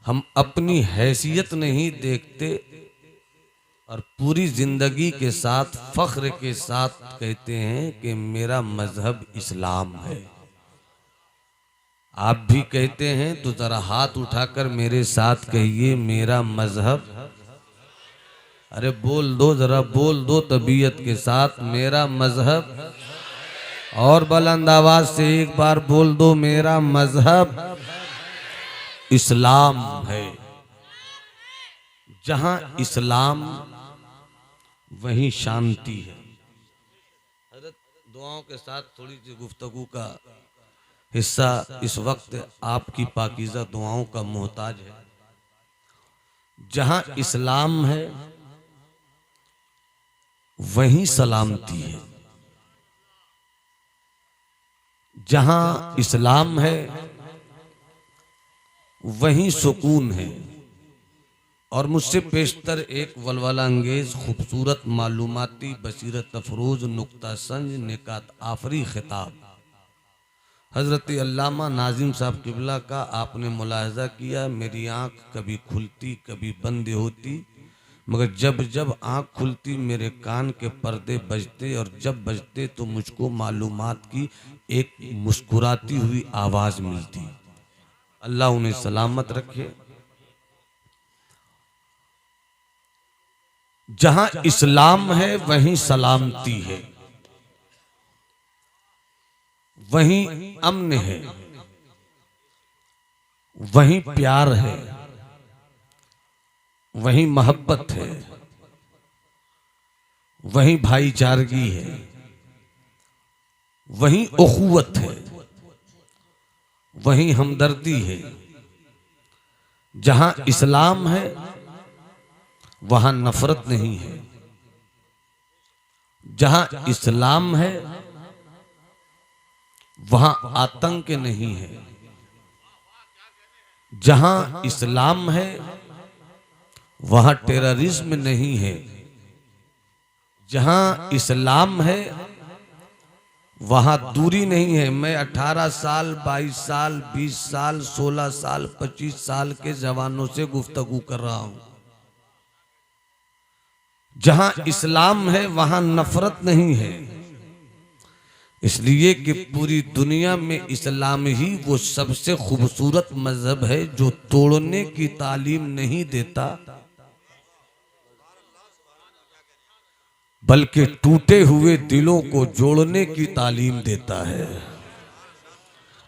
हम अपनी हैसियत नहीं देखते और पूरी जिंदगी के साथ फख्र के साथ कहते हैं कि मेरा मजहब इस्लाम है। आप भी कहते हैं तो जरा हाथ उठाकर मेरे साथ कहिए मेरा मजहब। अरे बोल दो, जरा बोल दो तबीयत के साथ, मेरा मजहब। और बुलंद आवाज से एक बार बोल दो, मेरा मजहब इस्लाम है। जहां इस्लाम वहीं शांति है। दुआओं के साथ थोड़ी सी गुफ्तगू का हिस्सा इस वक्त आपकी पाकीज़ा दुआओं का मोहताज है। जहां इस्लाम है वहीं सलामती है। जहां इस्लाम है वहीं सुकून है। और मुझसे पेशतर एक वलवला अंगेज खूबसूरत मालूमाती बसीरत अफरोज नुक्ता संज निकात आफरी खिताब हजरत अल्लामा नाजिम साहब किबला का आपने मुलाहजा किया। मेरी आँख कभी खुलती कभी बंद होती, मगर जब जब आँख खुलती मेरे कान के पर्दे बजते, और जब बजते तो मुझको मालूमात की एक मुस्कुराती हुई आवाज़ मिलती। अल्लाह उन्हें सलामत रखे। जहां इस्लाम है वहीं सलामती है, वहीं अमन है, वहीं प्यार है, वहीं मोहब्बत है, वहीं भाईचारगी है, वहीं उखुवत है, वहीं हमदर्दी है। जहां इस्लाम है वहां नफरत नहीं है। जहां इस्लाम है वहां आतंक नहीं है। जहां इस्लाम है वहां टेररिज्म नहीं है। जहां इस्लाम है वहां दूरी नहीं है। मैं 18 साल 22 साल 20 साल 16 साल 25 साल के जवानों से गुफ्तगू कर रहा हूं। जहां इस्लाम है वहां नफरत नहीं है, इसलिए कि पूरी दुनिया में इस्लाम ही वो सबसे खूबसूरत मजहब है जो तोड़ने की तालीम नहीं देता, बल्कि टूटे हुए दिलों को जोड़ने की तालीम देता है।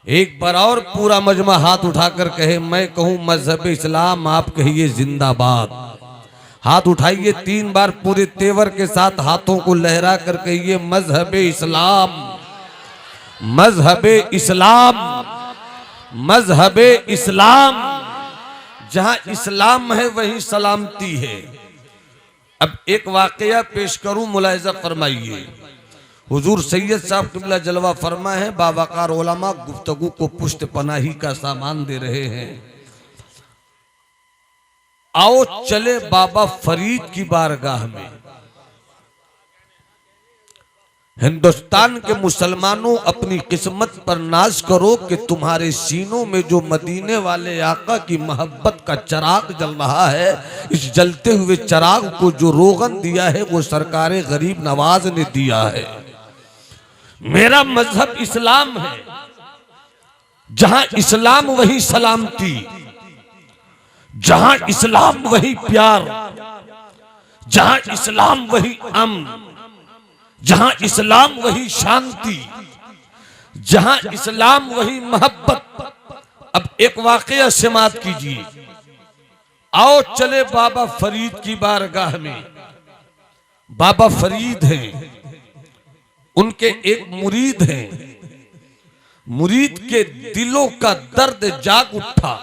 एक बार और पूरा मजमा हाथ उठाकर कहे, मैं कहूं मजहब इस्लाम, आप कहिए जिंदाबाद। हाथ उठाइए 3 बार पूरे तेवर के साथ हाथों को लहरा कर कहिए मजहब इस्लाम, मजहब इस्लाम, मजहब इस्लाम। जहां इस्लाम है वहीं सलामती है। अब एक वाकया पेश करूं, मुलाहिजा फरमाइए। हुजूर सैयद साहब किबला जलवा फरमा है, बावकार उलमा गुफ्तगू को पुष्ट पनाही का सामान दे रहे हैं। आओ चले बाबा फरीद की बारगाह में। हिंदुस्तान के मुसलमानों अपनी किस्मत पर नाज करो कि तुम्हारे सीनों में जो मदीने वाले आका की मोहब्बत का चिराग जल रहा है, इस जलते हुए चिराग को जो रोगन दिया है वो सरकार गरीब नवाज ने दिया है। मेरा मजहब इस्लाम है। जहां इस्लाम वही सलामती, जहां इस्लाम वही प्यार, जहां इस्लाम वही अमन, जहां इस्लाम वही शांति, जहां इस्लाम वही मोहब्बत। अब एक वाकया समात कीजिए। आओ चले बाबा फरीद की बारगाह में। बाबा फरीद हैं, उनके एक मुरीद हैं। मुरीद के दिलों का दर्द जाग उठा।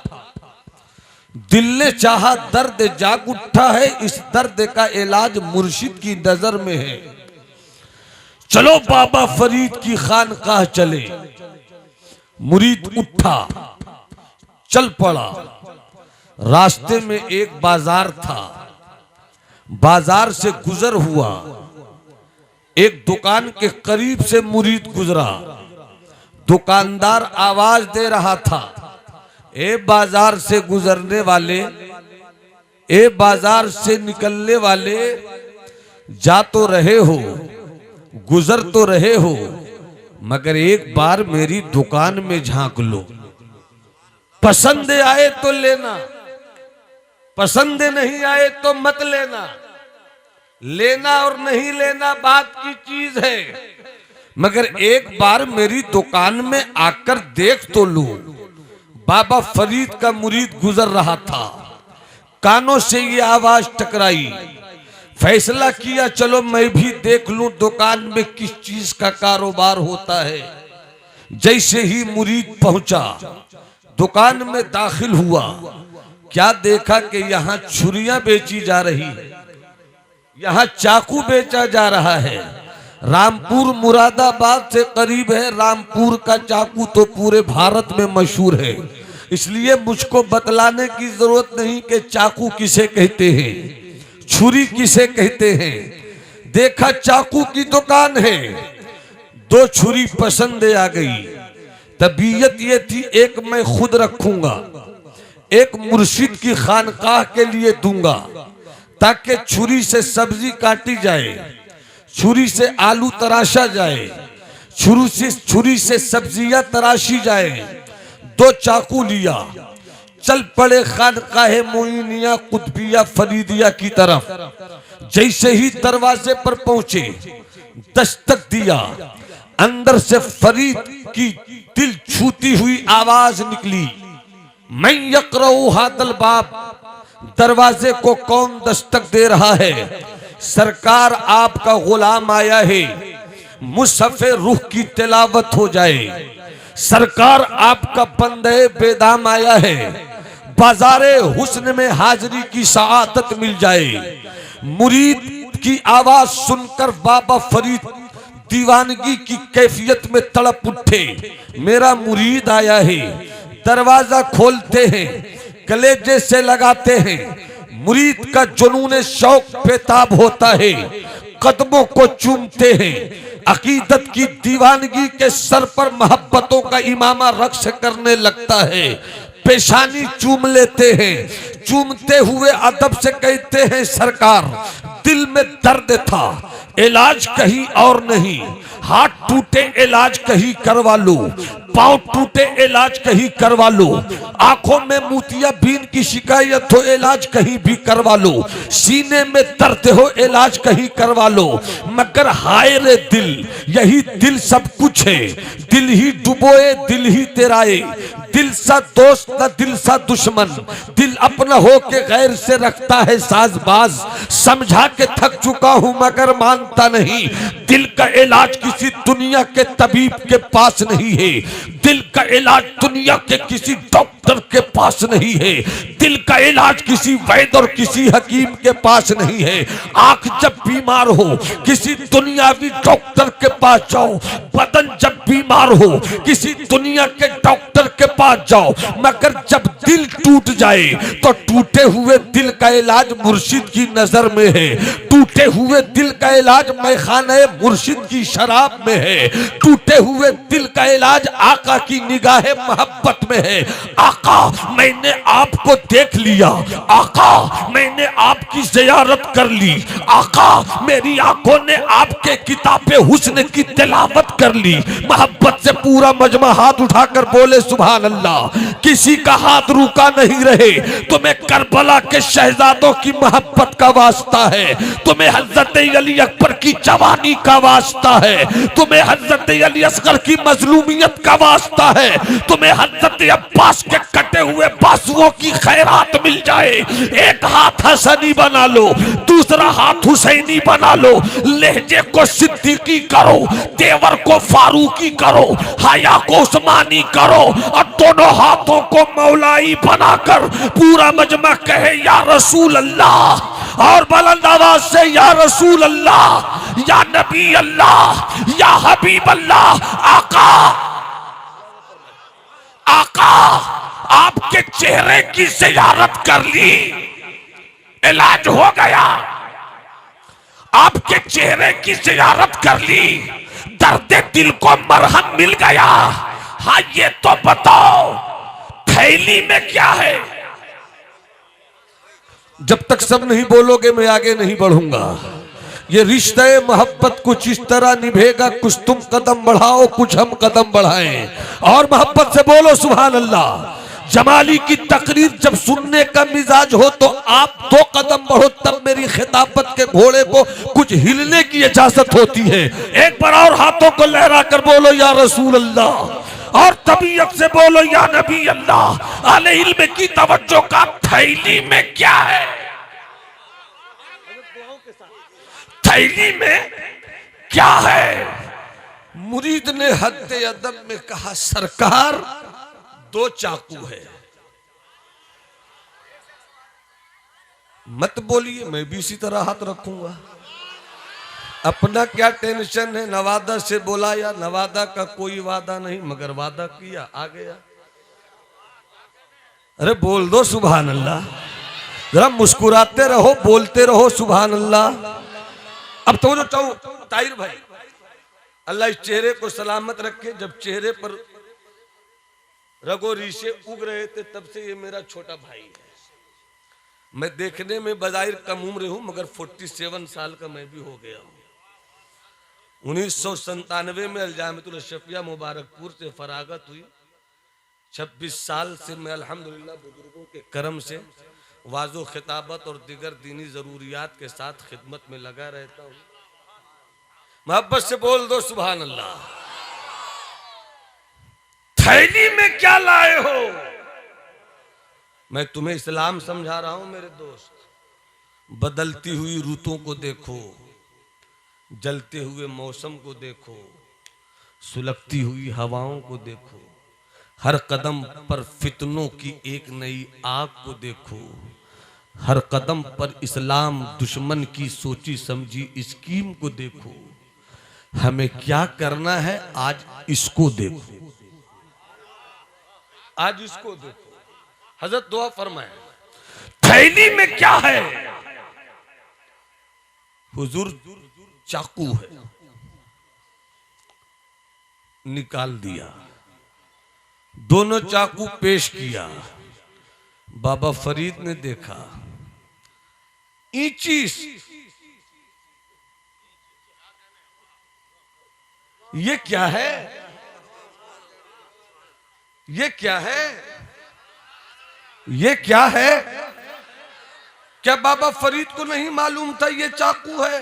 दिल ने चाहा, दर्द जाग उठा है। इस दर्द का इलाज मुर्शिद की नजर में है। चलो बाबा फरीद की खानकाह चले। मुरीद उठा, चल पड़ा। रास्ते में एक बाजार था। बाजार से गुजर हुआ। एक दुकान के करीब से मुरीद गुजरा। दुकानदार आवाज दे रहा था, ए बाजार से गुजरने वाले, ए बाजार से निकलने वाले, जा तो रहे हो, गुजर तो रहे हो, मगर एक बार मेरी दुकान में झांक लो। पसंद आए तो लेना, पसंद नहीं आए तो मत लेना। लेना और नहीं लेना बात की चीज है, मगर एक बार मेरी दुकान में आकर देख तो लो। बाबा फरीद का मुरीद गुजर रहा था, कानों से ये आवाज टकराई, फैसला किया चलो मैं भी देख लूं दुकान में किस चीज का कारोबार होता है। जैसे ही मुरीद पहुंचा, दुकान में दाखिल हुआ, क्या देखा कि यहाँ छुरियां बेची जा रही है, यहाँ चाकू बेचा जा रहा है। रामपुर मुरादाबाद से करीब है, रामपुर का चाकू तो पूरे भारत में मशहूर है, इसलिए मुझको बतलाने की जरूरत नहीं कि चाकू किसे कहते हैं, छुरी किसे कहते हैं। देखा चाकू की दुकान है, दो छुरी पसंद आ गई। तबीयत ये थी एक मैं खुद रखूंगा, एक मुर्शिद की खानकाह के लिए दूंगा, ताकि छुरी से सब्जी काटी जाए, छुरी से आलू तराशा जाए, छुरी से सब्जियां तराशी जाए। दो चाकू लिया, चल पड़े खानकाहे मोइनिया कुतबिया फरीदिया की तरफ। जैसे ही दरवाजे पर पहुंचे, दस्तक दिया, अंदर से फरीद की दिल छूती हुई आवाज निकली, मैं यक़रऊ हादल बाब। दरवाजे को कौन दस्तक दे रहा है? सरकार आपका गुलाम आया है, मुसफ़े रूह की तिलावत हो जाए। सरकार आपका बंदे बेदाम आया है, बाजारे हुस्न में हाजिरी की सआदत मिल जाए। मुरीद की आवाज सुनकर बाबा फरीद दीवानगी की कैफियत में तड़प उठे, मेरा मुरीद आया है। दरवाजा खोलते हैं, कलेजे से लगाते हैं, मुरीद का जुनून शौक बेताब होता है, कदमों को चूमते हैं। अकीदत की दीवानगी के सर पर मोहब्बतों का इमामा रक्स करने लगता है, पेशानी चूम लेते हैं। चूमते हुए अदब से कहते हैं, सरकार दिल में दर्द था, इलाज कहीं और नहीं, हाथ टूटे इलाज कहीं करवा लो, पांव टूटे इलाज कहीं करवा लो, आंखों में मोतियाबिंद की शिकायत हो इलाज कहीं भी करवा लो, सीने में दर्द हो इलाज कहीं करवा लो। मगर हाय रे दिल, यही दिल सब कुछ है, दिल ही डुबोए दिल ही तेराए। दिल सा दोस्त न दिल सा दुश्मन, दिल अपना हो के गैर से रखता है साजबाज। समझा के थक चुका हूं मगर मानता नहीं, दिल का इलाज किसी दुनिया के तबीब के पास नहीं है, दिल का इलाज दुनिया के किसी डॉक्टर के पास नहीं है, दिल का इलाज किसी वैद और किसी हकीम के पास नहीं है। आंख जब बीमार हो किसी दुनियावी डॉक्टर के पास जाओ, बदन जब बीमार हो किसी दुनिया के डॉक्टर के पास जाओ, मगर जब दिल टूट जाए तो टूटे हुए दिल का इलाज मुर्शिद की नजर में है, टूटे हुए दिल का इलाज मैखाने मुर्शिद की शराब में है, टूटे हुए दिल का इलाज आका की निगाहे मोहब्बत में है। आका मैंने आपको देख लिया, आका मैंने आपकी ज़ियारत कर ली, आका मेरी आंखों ने आपके किताबे हुस्न की तिलावत कर ली। मोहब्बत से पूरा मजमा हाथ उठाकर बोले सुभान अल्लाह। किसी का हाथ रुका नहीं रहे। तुम्हें करबला के शहजादों की मोहब्बत का वास्ता है, तुम्हें हजरत अली अकबर की जवानी का वास्ता है, तुम्हें हजरत अली असगर की मजलूमियत का वास्ता है, तुम्हें हजरत अब्बास के कटे हुए बाजुओं की खैरात मिल जाए। एक हाथ हसनी बना लो, दूसरा हाथ हुसैनी बना लो, लहजे को सिद्दीकी करो, तेवर को फारूकी करो, हया को उस्मानी करो और दोनों हाथों को मौलाई बनाकर पूरा मजमा कहे या रसूल अल्लाह, और बुलंद आवाज से या रसूल अल्लाह, या नबी अल्लाह, या हबीब अल्लाह। आका आका आपके चेहरे की ज़ियारत कर ली, इलाज हो गया। आपके चेहरे की ज़ियारत कर ली, दर्द दिल को मरहम मिल गया। हाँ ये तो बताओ थैली में क्या है? जब तक सब नहीं बोलोगे मैं आगे नहीं बढ़ूंगा। ये रिश्ते मोहब्बत कुछ इस तरह निभेगा, कुछ तुम कदम बढ़ाओ कुछ हम कदम बढ़ाएं, और मोहब्बत से बोलो सुभान अल्लाह। जमाली की तकरीर जब सुनने का मिजाज हो तो आप 2 कदम बढ़ो, तब मेरी खिताबत के घोड़े को कुछ हिलने की इजाजत होती है। एक बार और हाथों को लहरा कर बोलो या रसूल अल्लाह, और तबीयत से बोलो या नबी अल्लाह। आले इल्म की तवज्जो का थैली में क्या है? थैली में क्या है? मुरीद ने हद्दे अदब में कहा सरकार 2 चाकू है। मत बोलिए, मैं भी इसी तरह हाथ रखूंगा। अपना क्या टेंशन है? नवादा से बोला या नवादा का कोई वादा नहीं, मगर वादा किया आ गया। अरे बोल दो सुभान अल्लाह, जरा मुस्कुराते रहो, बोलते रहो सुभान अल्लाह। अब तो जो ताहिर भाई, अल्लाह इस चेहरे को सलामत रखे। जब चेहरे पर रगो रीशे उग रहे थे तब से ये मेरा छोटा भाई है। मैं देखने में बजाहिर कम उम्र हूं, मगर 47 साल का मैं भी हो गया हूं। 1997 में अल्जामतुल अशरफिया मुबारकपुर से फरागत हुई। 26 साल से मैं अल्हम्दुलिल्लाह बुजुर्गों के करम से वाजो खिताबत और दिगर दीनी जरूरियात के साथ खिदमत में लगा रहता हूँ। मोहब्बत से बोल दो सुभान अल्लाह। थैली में क्या लाए हो? मैं तुम्हें इस्लाम समझा रहा हूं मेरे दोस्त। बदलती हुई रुतों को देखो, जलते हुए मौसम को देखो, सुलगती हुई हवाओं को देखो, हर कदम पर फितनों की एक नई आग को देखो, हर कदम पर इस्लाम दुश्मन की सोची समझी स्कीम को देखो। हमें क्या करना है आज इसको देखो, आज इसको देखो। हजरत दुआ फरमाए थैली में क्या है? हुजूर चाकू है, निकाल दिया। दोनों चाकू पेश किया। बाबा फरीद ने देखा, ईंचीस, ये क्या है? ये क्या है? ये क्या है? क्या बाबा फरीद को नहीं मालूम था ये चाकू है?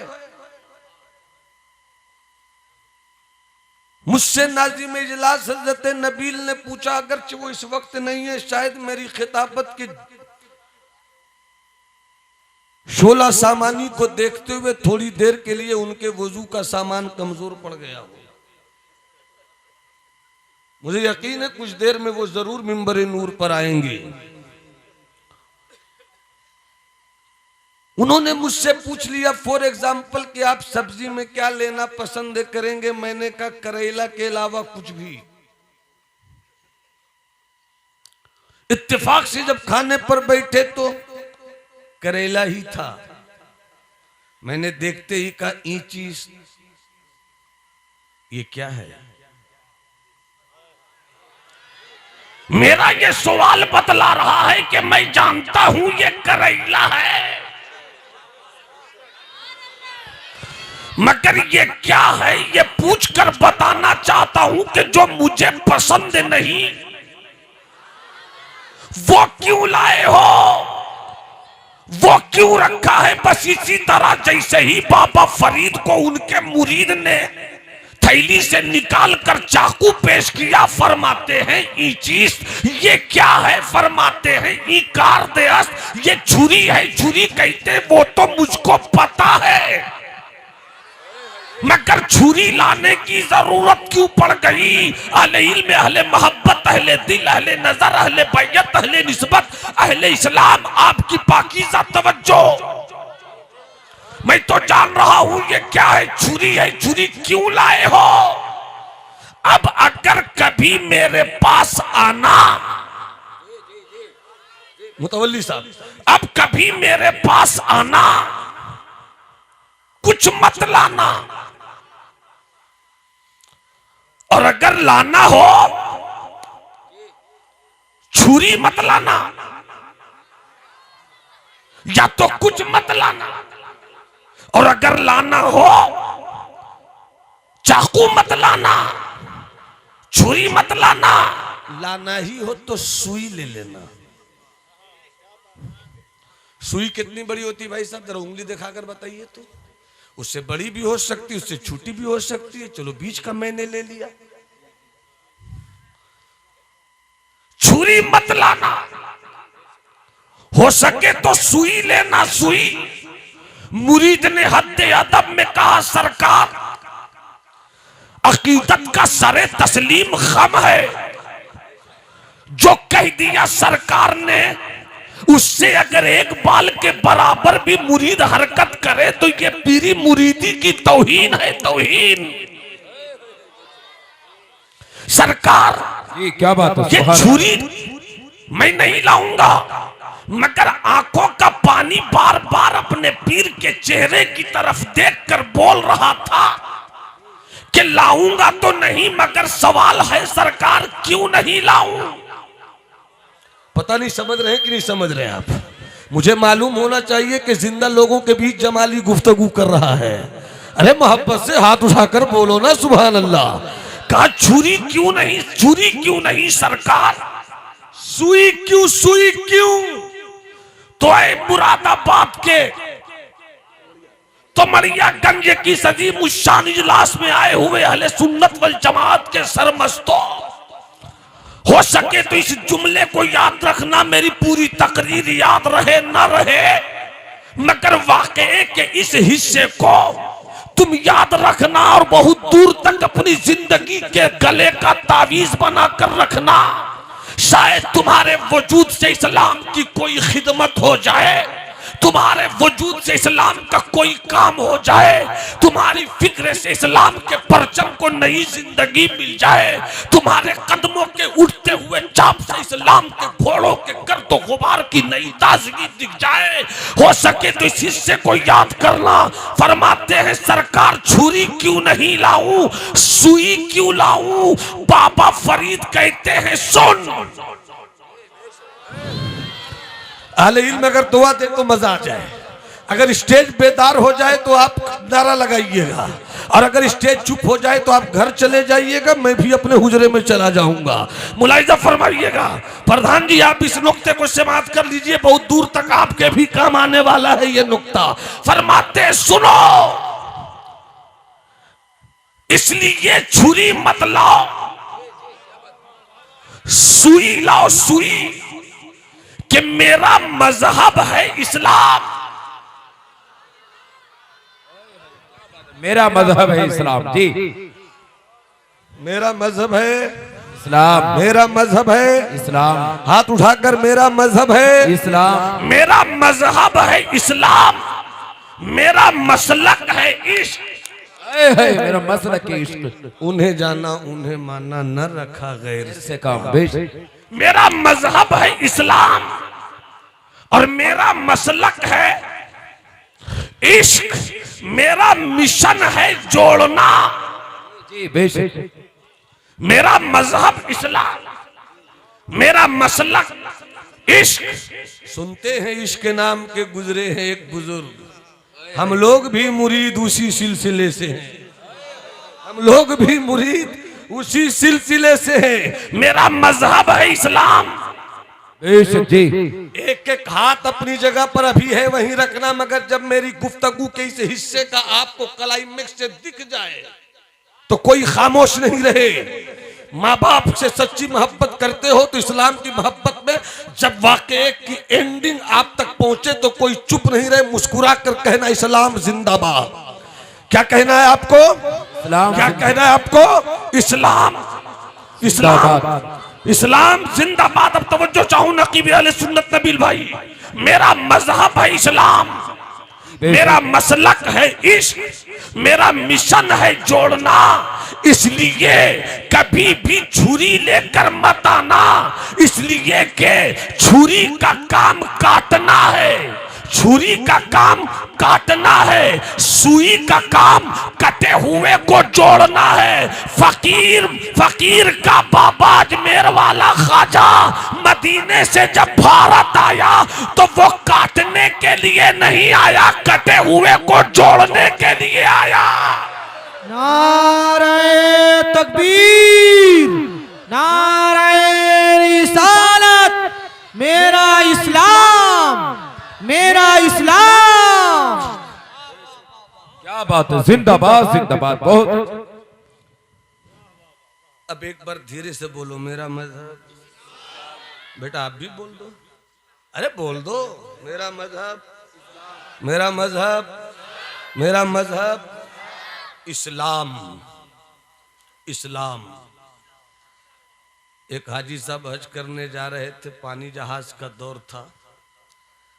मुझसे नाज़िम इजलास हज़रत नबील ने पूछा, अगरचे वो इस वक्त नहीं है, शायद मेरी खिताबत के शोला सामानी को देखते हुए थोड़ी देर के लिए उनके वजू का सामान कमजोर पड़ गया हो। मुझे यकीन है कुछ देर में वो जरूर मिंबर नूर पर आएंगे। उन्होंने मुझसे पूछ लिया फॉर एग्जाम्पल कि आप सब्जी में क्या लेना पसंद करेंगे? मैंने कहा करेला के अलावा कुछ भी। इत्तेफाक से जब खाने पर बैठे तो करेला ही था। मैंने देखते ही कहा ये चीज ये क्या है? मेरा ये सवाल बतला रहा है कि मैं जानता हूं ये करेला है, मगर ये क्या है ये पूछकर बताना चाहता हूं कि जो मुझे पसंद नहीं वो क्यों लाए हो, वो क्यों रखा है? बस इसी तरह जैसे ही बाबा फरीद को उनके मुरीद ने थैली से निकालकर चाकू पेश किया, फरमाते हैं ये चीज ये क्या है? फरमाते हैं ये कार दे, ये छुरी है। छुरी कहते वो तो मुझको पता है, मगर छुरी लाने की जरूरत क्यों पड़ गई? अहले इल्म, अहले मोहब्बत, अहले दिल, अहले नजर, अहले बैयत, अहले निस्बत, अहले इस्लाम, आपकी पाकीज़ा तवज्जो। मैं तो जान रहा हूं ये क्या है, छुरी है। छुरी क्यों लाए हो? अब अगर कभी मेरे पास आना, मुतवल्ली साहब, अब कभी मेरे पास आना, कुछ मत लाना, और अगर लाना हो छुरी मत लाना, या तो कुछ मत लाना, और अगर लाना हो चाकू मत लाना, छुरी मत लाना। लाना ही हो तो सुई ले लेना। सुई कितनी बड़ी होती है भाई साहब, जरा उंगली दिखाकर बताइए तो। उससे बड़ी भी हो सकती है, उससे छोटी भी हो सकती है। चलो बीच का मैंने ले लिया। छुरी मत लाना, हो सके तो सुई लेना। सुई मुरीद ने हद्दे अदब में कहा, सरकार अकीदत का सरे तस्लीम खम है, जो कह दिया सरकार ने उससे अगर एक बाल के बराबर भी मुरीद हरकत करे तो ये पीरी मुरीदी की तौहीन है, तौहीन। सरकार ये क्या बात है, ये छुरी मैं नहीं लाऊंगा, मगर आंखों का पानी बार बार अपने पीर के चेहरे की तरफ देखकर बोल रहा था कि लाऊंगा तो नहीं, मगर सवाल है सरकार क्यों नहीं लाऊं। पता नहीं समझ रहे कि नहीं समझ रहे आप। मुझे मालूम होना चाहिए कि जिंदा लोगों के बीच जमाली गुफ्तगू कर रहा है। अरे मोहब्बत से हाथ उठाकर बोलो ना सुभान अल्लाह। कहा छुरी क्यों नहीं, छुरी क्यों नहीं सरकार, सुई क्यों, सुई क्यों। तो ऐ मुरादाबाद के तो मरियागंज की सजी मुशान इजलास में आए हुए अहले सुन्नत वल जमात के सरमस्तों, हो सके तो इस जुमले को याद रखना। मेरी पूरी तकरीर याद रहे ना रहे, मगर वाकये के इस हिस्से को तुम याद रखना और बहुत दूर तक अपनी जिंदगी के गले का तावीज बनाकर रखना। शायद तुम्हारे वजूद से इस्लाम की कोई खिदमत हो जाए, तुम्हारे वजूद से इस्लाम का कोई काम हो जाए, तुम्हारी फिक्र से इस्लाम के परचम को नई जिंदगी मिल जाए, तुम्हारे कदमों के उठते हुए चाप से इस्लाम के घोड़ों के गर्दो गुबार की नई ताजगी दिख जाए। हो सके तो इस हिस्से को याद करना। फरमाते हैं सरकार छुरी क्यों नहीं लाऊं, सुई क्यों लाऊं। बाबा फरीद कहते हैं सुन, अहले इल्म अगर दुआ दे तो मजा आ जाए, अगर स्टेज बेदार हो जाए तो आप नारा लगाइएगा, और अगर स्टेज चुप हो जाए तो आप घर चले जाइएगा, मैं भी अपने हुजरे में चला जाऊंगा। मुलाहिजा फरमाइएगा। प्रधान जी आप इस नुक्ते को समाप्त कर लीजिए, बहुत दूर तक आपके भी काम आने वाला है ये नुक्ता। फरमाते सुनो, इसलिए छुरी मत लाओ, सुई लाओ, सुई, कि मेरा मजहब है इस्लाम। मेरा मजहब है इस्लाम। जी मेरा मजहब है इस्लाम, मेरा मजहब है इस्लाम। हाथ उठाकर मेरा मजहब है इस्लाम, मेरा मजहब है इस्लाम, मेरा मसलक है इश्क। मेरा मसलक है इश्क। उन्हें जाना उन्हें माना, न रखा गैर से काम बेश। मेरा मजहब है इस्लाम और मेरा मसलक है इश्क, मेरा मिशन है जोड़ना। जी बेश। मेरा मजहब इस्लाम, मेरा मसलक इश्क। सुनते हैं इश्क नाम के गुजरे हैं एक बुजुर्ग, हम लोग भी मुरीद उसी सिलसिले से हैं, हम लोग भी मुरीद उसी सिलसिले से हैं। मेरा मजहब है इस्लाम। जी एक एक हाथ अपनी जगह पर अभी है वहीं रखना, मगर जब मेरी गुफ्तगू के इस हिस्से का आपको क्लाइमेक्स से दिख जाए तो कोई खामोश नहीं रहे। माँ बाप से सच्ची मोहब्बत करते हो तो इस्लाम की मोहब्बत में जब वाकये की एंडिंग आप तक पहुंचे तो कोई चुप नहीं रहे, मुस्कुरा कर कहना इस्लाम जिंदाबाद। क्या कहना है आपको, क्या कहना है आपको? इस्लाम, इस्लाम, इस्लाम जिंदाबाद। अब तवज्जो चाहूं नकीब अहले सुन्नत नबील भाई, मेरा मजहब है इस्लाम, मेरा मसलक है इश्क, मेरा मिशन है जोड़ना। इसलिए कभी भी छुरी लेकर मत आना, इसलिए कि छुरी का काम काटना है, छुरी का काम काटना है, सुई का काम कटे हुए को जोड़ना है। फकीर फकीर का बाबा अजमेर वाला ख्वाजा मदीने से जब भारत आया तो वो काटने के लिए नहीं आया, कटे हुए को जोड़ने के लिए आया। नारे तकबीर, नारे रिसालत, मेरा इस्लाम, मेरा इस्लाम। क्या बात है, जिंदाबाद जिंदाबाद। बहुत अब एक बार धीरे से बोलो, मेरा मजहब। बेटा आप भी बोल दो, अरे बोल दो, मेरा मजहब, मेरा मजहब, मेरा मजहब इस्लाम, इस्लाम। एक हाजी साहब हज करने जा रहे थे, पानी जहाज का दौर था।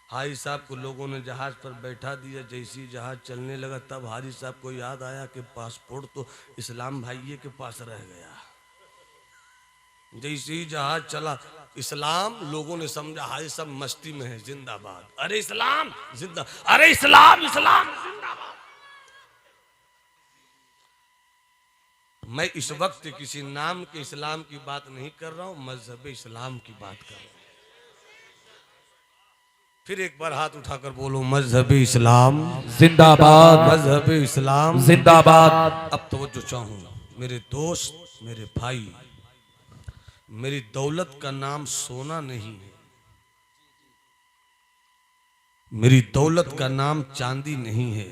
हाजी साहब को लोगों ने जहाज पर बैठा दिया। जैसे ही जहाज चलने लगा तब हाजी साहब को याद आया कि पासपोर्ट तो इस्लाम भाइये के पास रह गया। जैसे ही जहाज चला इस्लाम, लोगों ने समझा हाजी साहब मस्ती में है, जिंदाबाद, अरे इस्लाम जिंदा, अरे इस्लाम इस्लाम जिंदाबाद। मैं इस वक्त किसी नाम के इस्लाम की बात नहीं कर रहा हूं, मजहब इस्लाम की बात कर रहा हूं। फिर एक बार हाथ उठाकर बोलो, मजहब इस्लाम जिंदाबाद, मजहब इस्लाम जिंदाबाद। अब तवज्जो चाहूं, मेरे दोस्त, मेरे भाई, मेरी दौलत का नाम सोना नहीं है, मेरी दौलत का नाम चांदी नहीं है,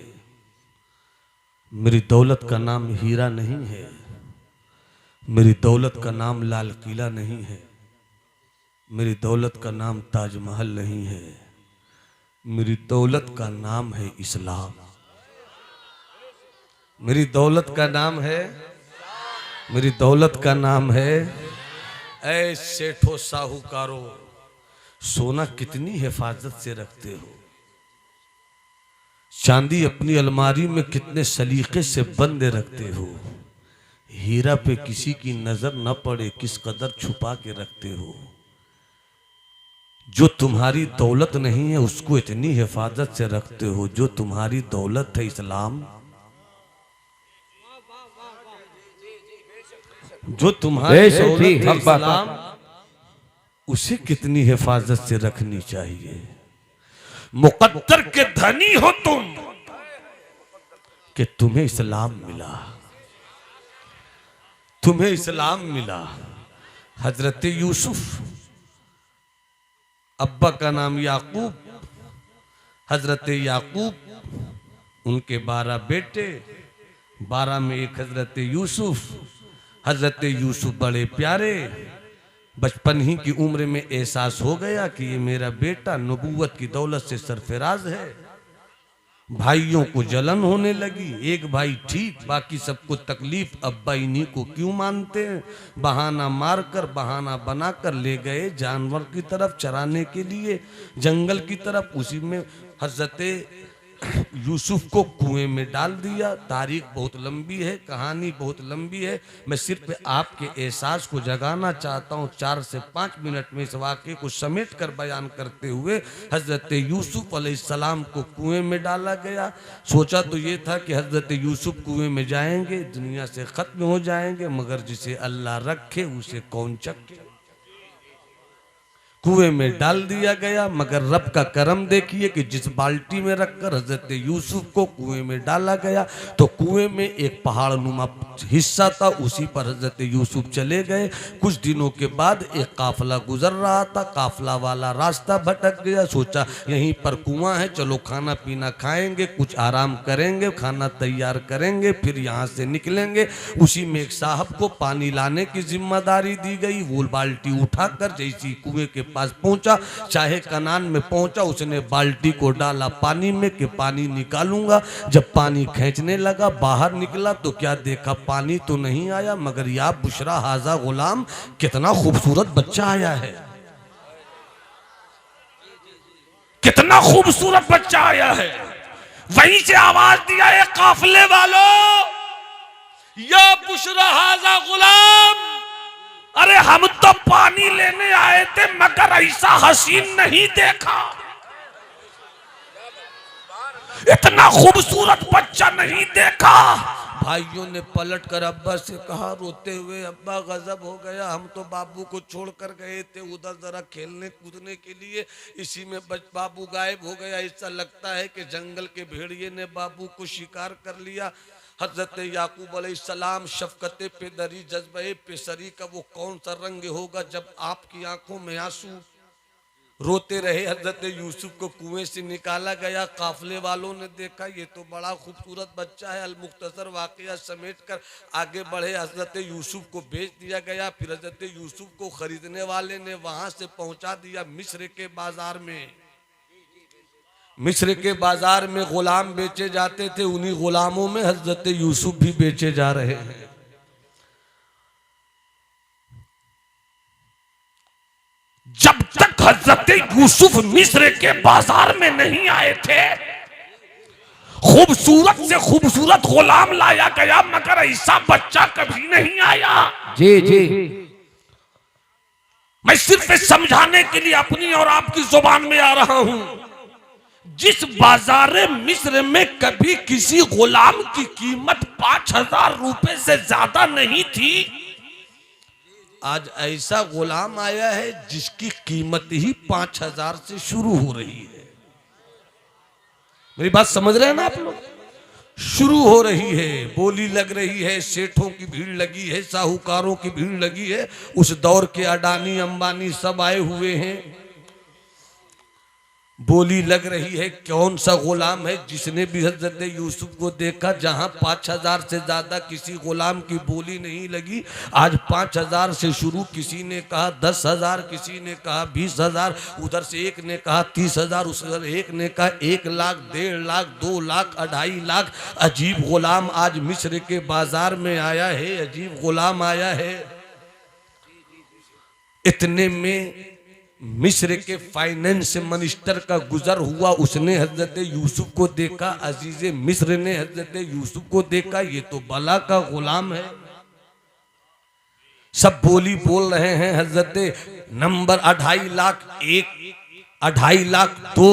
मेरी दौलत का नाम हीरा नहीं है, मेरी दौलत का नाम लाल किला नहीं है, मेरी दौलत का नाम ताजमहल नहीं है, मेरी दौलत का नाम है इस्लाम। मेरी दौलत का नाम है, मेरी दौलत का नाम है। ऐ सेठो साहूकारो, सोना कितनी हिफाजत से रखते हो, चांदी अपनी अलमारी में कितने सलीके से बंदे रखते हो, हीरा पे किसी की नजर न पड़े किस कदर छुपा के रखते हो। जो तुम्हारी दौलत नहीं है उसको इतनी हिफाजत से रखते हो। जो तुम्हारी दौलत है इस्लाम, जो तुम्हारी दौलत है इस्लाम, उसे कितनी हिफाजत से रखनी चाहिए। मुकद्दर के धनी हो तुम कि तुम्हें इस्लाम मिला, तुम्हें इस्लाम मिला। हजरत यूसुफ, अब्बा का नाम याकूब, हजरत याकूब, उनके 12 बेटे, 12 में एक हजरत यूसुफ। हजरत यूसुफ बड़े प्यारे, बचपन ही की उम्र में एहसास हो गया कि ये मेरा बेटा नबूवत की दौलत से सरफराज है। भाइयों को जलन होने लगी, एक भाई ठीक, बाकी सबको तकलीफ। अब्बा इन्हीं को क्यों मानते हैं। बहाना मारकर, बहाना बनाकर ले गए जानवर की तरफ चराने के लिए, जंगल की तरफ। उसी में हजरत यूसुफ को कुएं में डाल दिया। तारीख बहुत लंबी है, कहानी बहुत लंबी है, मैं सिर्फ आपके एहसास को जगाना चाहता हूँ। 4 से 5 मिनट में इस वाक़े को समेट कर बयान करते हुए, हजरत यूसुफ अलैहिस्सलाम को कुएं में डाला गया। सोचा तो ये था कि हजरत यूसुफ कुएं में जाएंगे, दुनिया से खत्म हो जाएंगे, मगर जिसे अल्लाह रखे उसे कौन चखे। कुएं में डाल दिया गया, मगर रब का करम देखिए कि जिस बाल्टी में रखकर हजरत यूसुफ को कुएं में डाला गया तो कुएं में एक पहाड़ नुमा हिस्सा था, उसी पर हजरत यूसुफ चले गए। कुछ दिनों के बाद एक काफला गुजर रहा था, काफला वाला रास्ता भटक गया। सोचा यहीं पर कुआं है, चलो खाना पीना खाएंगे, कुछ आराम करेंगे, खाना तैयार करेंगे, फिर यहाँ से निकलेंगे। उसी में एक साहब को पानी लाने की जिम्मेदारी दी गई। वो बाल्टी उठाकर जैसी कुएं के पास पहुंचा, चाहे कनान में पहुंचा, उसने बाल्टी को डाला पानी में कि पानी निकालूंगा। जब पानी खींचने लगा, बाहर निकला तो क्या देखा, पानी तो नहीं आया, मगर या बुशरा हाजा गुलाम, कितना खूबसूरत बच्चा आया है, कितना खूबसूरत बच्चा आया है। वहीं से आवाज दिया है काफले वालों, या बुशरा हाजा गुलाम, अरे हम तो पानी लेने आए थे मगर ऐसा हसीन नहीं देखा। इतना खूबसूरत बच्चा नहीं देखा। भाइयों ने पलट कर अब्बा से कहा रोते हुए, अब्बा गजब हो गया, हम तो बाबू को छोड़कर गए थे उधर जरा खेलने कूदने के लिए, इसी में बाबू गायब हो गया। ऐसा लगता है कि जंगल के भेड़िए ने बाबू को शिकार कर लिया। हजरत याकूब अलैहिस्सलाम शफकत पेदरी जज्बे पेशरी का वो कौन सा रंग होगा जब आपकी आंखों में आंसू। रोते रहे। हजरत यूसुफ को कुएं से निकाला गया। काफले वालों ने देखा ये तो बड़ा खूबसूरत बच्चा है। अल मुख्तसर वाकया समेट कर आगे बढ़े। हजरत यूसुफ को बेच दिया गया। फिर हजरत यूसुफ को खरीदने वाले ने वहां से पहुंचा दिया मिस्र के बाजार में। मिस्र के बाजार में गुलाम बेचे जाते थे, उन्हीं गुलामों में हजरत यूसुफ भी बेचे जा रहे हैं। जब तक हजरत यूसुफ मिस्र के बाजार में नहीं आए थे, खूबसूरत से खूबसूरत गुलाम लाया गया, मगर ऐसा बच्चा कभी नहीं आया। जी जी। मैं सिर्फ समझाने के लिए अपनी और आपकी जुबान में आ रहा हूं। जिस बाजार मिस्र में कभी किसी गुलाम की कीमत 5,000 रुपए से ज्यादा नहीं थी, आज ऐसा गुलाम आया है जिसकी कीमत ही 5,000 से शुरू हो रही है। मेरी बात समझ रहे हैं ना आप लोग? शुरू हो रही है, बोली लग रही है, सेठों की भीड़ लगी है, साहूकारों की भीड़ लगी है। उस दौर के अडानी अंबानी सब आए हुए हैं। बोली लग रही है। कौन सा गुलाम है जिसने भी हजरत यूसुफ को देखा जहां 5,000 से ज्यादा किसी गुलाम की बोली नहीं लगी। आज 5,000 से शुरू, किसी ने कहा 10,000, किसी ने कहा 20,000, उधर से एक ने कहा 30,000, उधर एक ने कहा 1 लाख, 1.5 लाख, 2 लाख, 2.5 लाख। अजीब गुलाम आज मिस्र के बाजार में आया है, अजीब गुलाम आया है। इतने में मिस्र के फाइनेंस मिनिस्टर का गुजर हुआ। उसने हजरत यूसुफ को देखा। अजीज मिस्र ने हजरत यूसुफ को देखा, ये तो बला का गुलाम है। सब बोली बोल रहे हैं। हजरत नंबर 2.5 लाख 1, 2.5 लाख 2,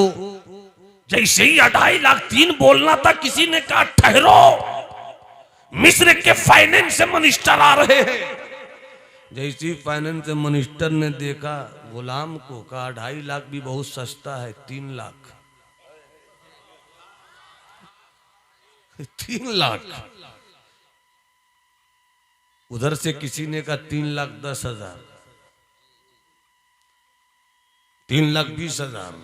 जैसे ही 2.5 लाख 3 बोलना था, किसी ने कहा ठहरो, मिस्र के फाइनेंस मिनिस्टर आ रहे हैं। जैसी फाइनेंस मिनिस्टर ने देखा गुलाम को, कहा 2.5 लाख भी बहुत सस्ता है, 3 लाख। 3 लाख। उधर से किसी ने कहा 3,10,000, 3,20,000।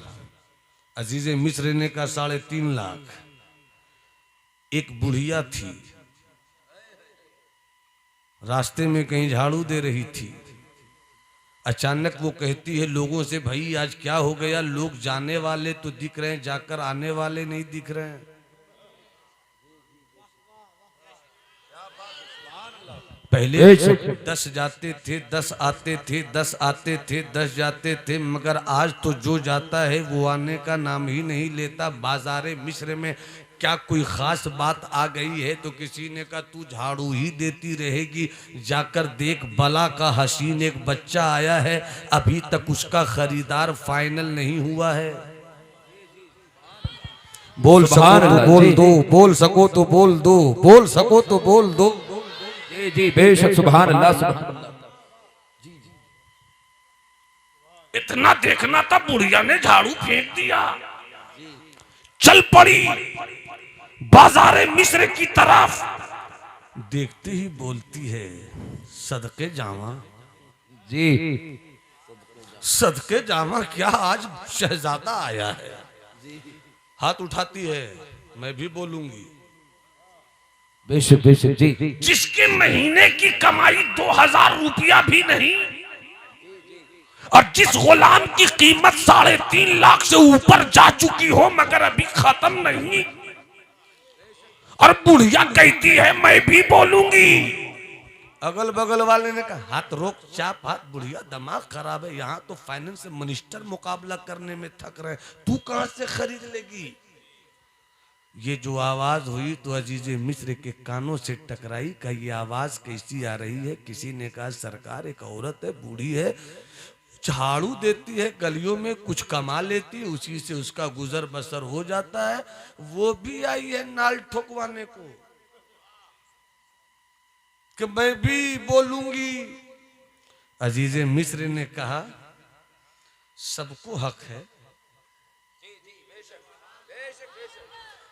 अजीज मिस्र ने कहा 3.5 लाख। एक बुढ़िया थी, रास्ते में कहीं झाड़ू दे रही थी। अचानक वो कहती है लोगों से, भाई आज क्या हो गया? लोग जाने वाले तो दिख रहे हैं, जाकर आने वाले नहीं दिख रहे हैं। पहले 10 जाते थे, 10 आते थे, 10 आते थे, 10 जाते थे, मगर आज तो जो जाता है वो आने का नाम ही नहीं लेता। बाजारे मिस्र में क्या कोई खास बात आ गई है? तो किसी ने कहा तू झाड़ू ही देती रहेगी, जाकर देख बला का हसीन एक बच्चा आया है, अभी तक उसका खरीदार फाइनल नहीं हुआ है। बोल सको तो बोल दो, बोल सको तो बोल दो, बोल सको तो बोल दो। जी जी बेशक, सुभान अल्लाह, सुभान अल्लाह। इतना देखना था, बुढ़िया ने झाड़ू फेंक दिया, चल पड़ी बाजारे मिस्र की तरफ। देखते ही बोलती है सदके जावा। जी सदके जावा क्या, आज शहजादा आया है। हाथ उठाती है, मैं भी बोलूंगी। बेशक बेशक जी। जिसके महीने की कमाई 2,000 रुपया भी नहीं, और जिस गुलाम की कीमत 3.5 लाख से ऊपर जा चुकी हो मगर अभी खत्म नहीं, और बुढ़िया कहती है मैं भी बोलूंगी। अगल बगल वाले ने कहा हाथ रोक, चाप हाथ, बुढ़िया दिमाग खराब है, यहाँ तो फाइनेंस मिनिस्टर मुकाबला करने में थक रहे, तू कहां से खरीद लेगी? ये जो आवाज हुई तो अजीज मिस्र के कानों से टकराई। का ये आवाज कैसी आ रही है? किसी ने कहा सरकार एक औरत है, बूढ़ी है, झाड़ू देती है गलियों में, कुछ कमा लेती है, उसी से उसका गुजर बसर हो जाता है। वो भी आई है नाल ठोकवाने को कि मैं भी बोलूंगी। अजीजे मिस्र ने कहा सबको हक है,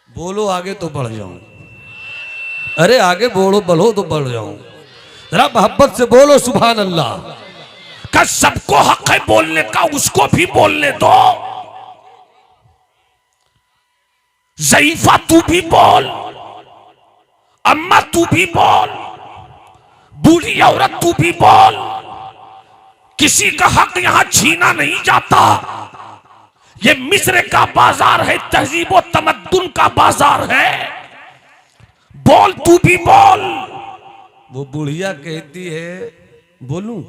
बोलो आगे तो बढ़ जाऊं। अरे आगे बोलो बढ़ो तो बढ़ जाऊं। जरा मोहब्बत से बोलो सुभान अल्लाह। का सबको हक है बोलने का, उसको भी बोलने दो। ज़ईफा तू भी बोल, अम्मा तू भी बोल, बूढ़ी औरत तू भी बोल। किसी का हक यहां छीना नहीं जाता। ये मिस्र का बाजार है, तहजीब और तमद्दुन का बाजार है। बोल तू भी बोल। वो बुढ़िया कहती है बोलूं?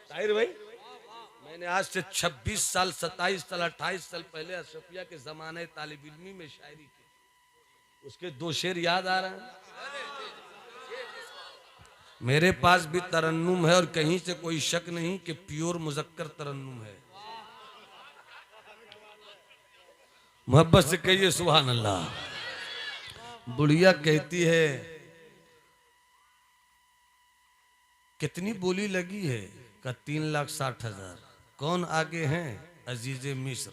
ताहिर भाई, मैंने आज से 26 साल 27 साल 28 साल पहले अशरफिया के जमाने तालिब इल्मी में शायरी की, उसके 2 शेर याद आ रहे हैं। मेरे पास भी तरन्नुम है और कहीं से कोई शक नहीं कि प्योर मुजक्कर तरन्नुम है। मोहब्बत से कहिए सुभान अल्लाह। बुढ़िया कहती है कितनी बोली लगी है? का 3,60,000। कौन आगे हैं? अजीज मिस्र।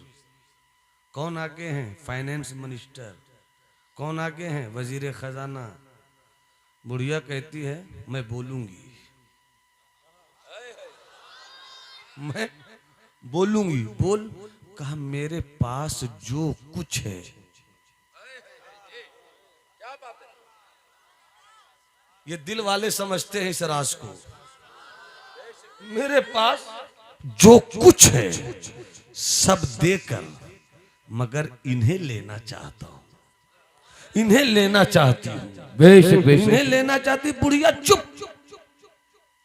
कौन आगे हैं? Finance minister. कौन आगे हैं? वजीर खजाना। बुढ़िया कहती है मैं बोलूंगी, मैं बोलूंगी। बोल? कहा मेरे पास जो कुछ है, ये दिल वाले समझते हैं इस राज को। मेरे पास जो कुछ है सब देकर, मगर इन्हें लेना चाहता हूं, इन्हें लेना चाहती हूं, बेशक बेशक। इन्हें लेना चाहती। बुढ़िया चुप।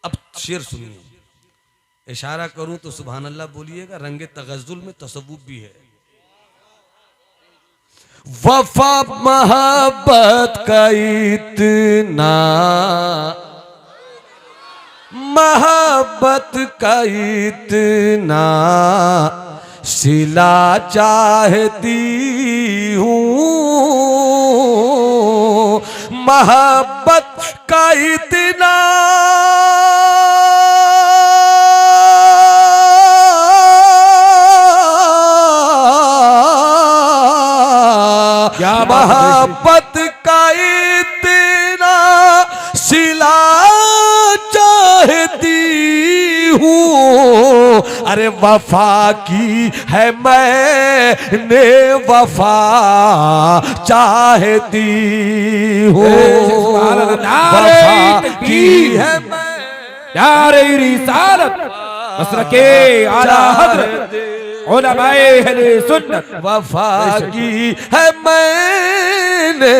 अब शेर सुनिए, इशारा करूं तो सुभान अल्लाह बोलिएगा। रंगे तगज़्ज़ुल में तसव्वुफ भी है। वफा मोहब्बत का इतना, मोहब्बत का इतना सिला चाहती हूँ, मोहब्बत का इतना मोहब्बत का इतना सिला चाहती हूँ। अरे वफा की है मैंने वफा चाहती हूँ, वफा की है यारे रिसालत मसरके आला हज़रत उलमाए अहले सुन्नत। वफा की है मैंने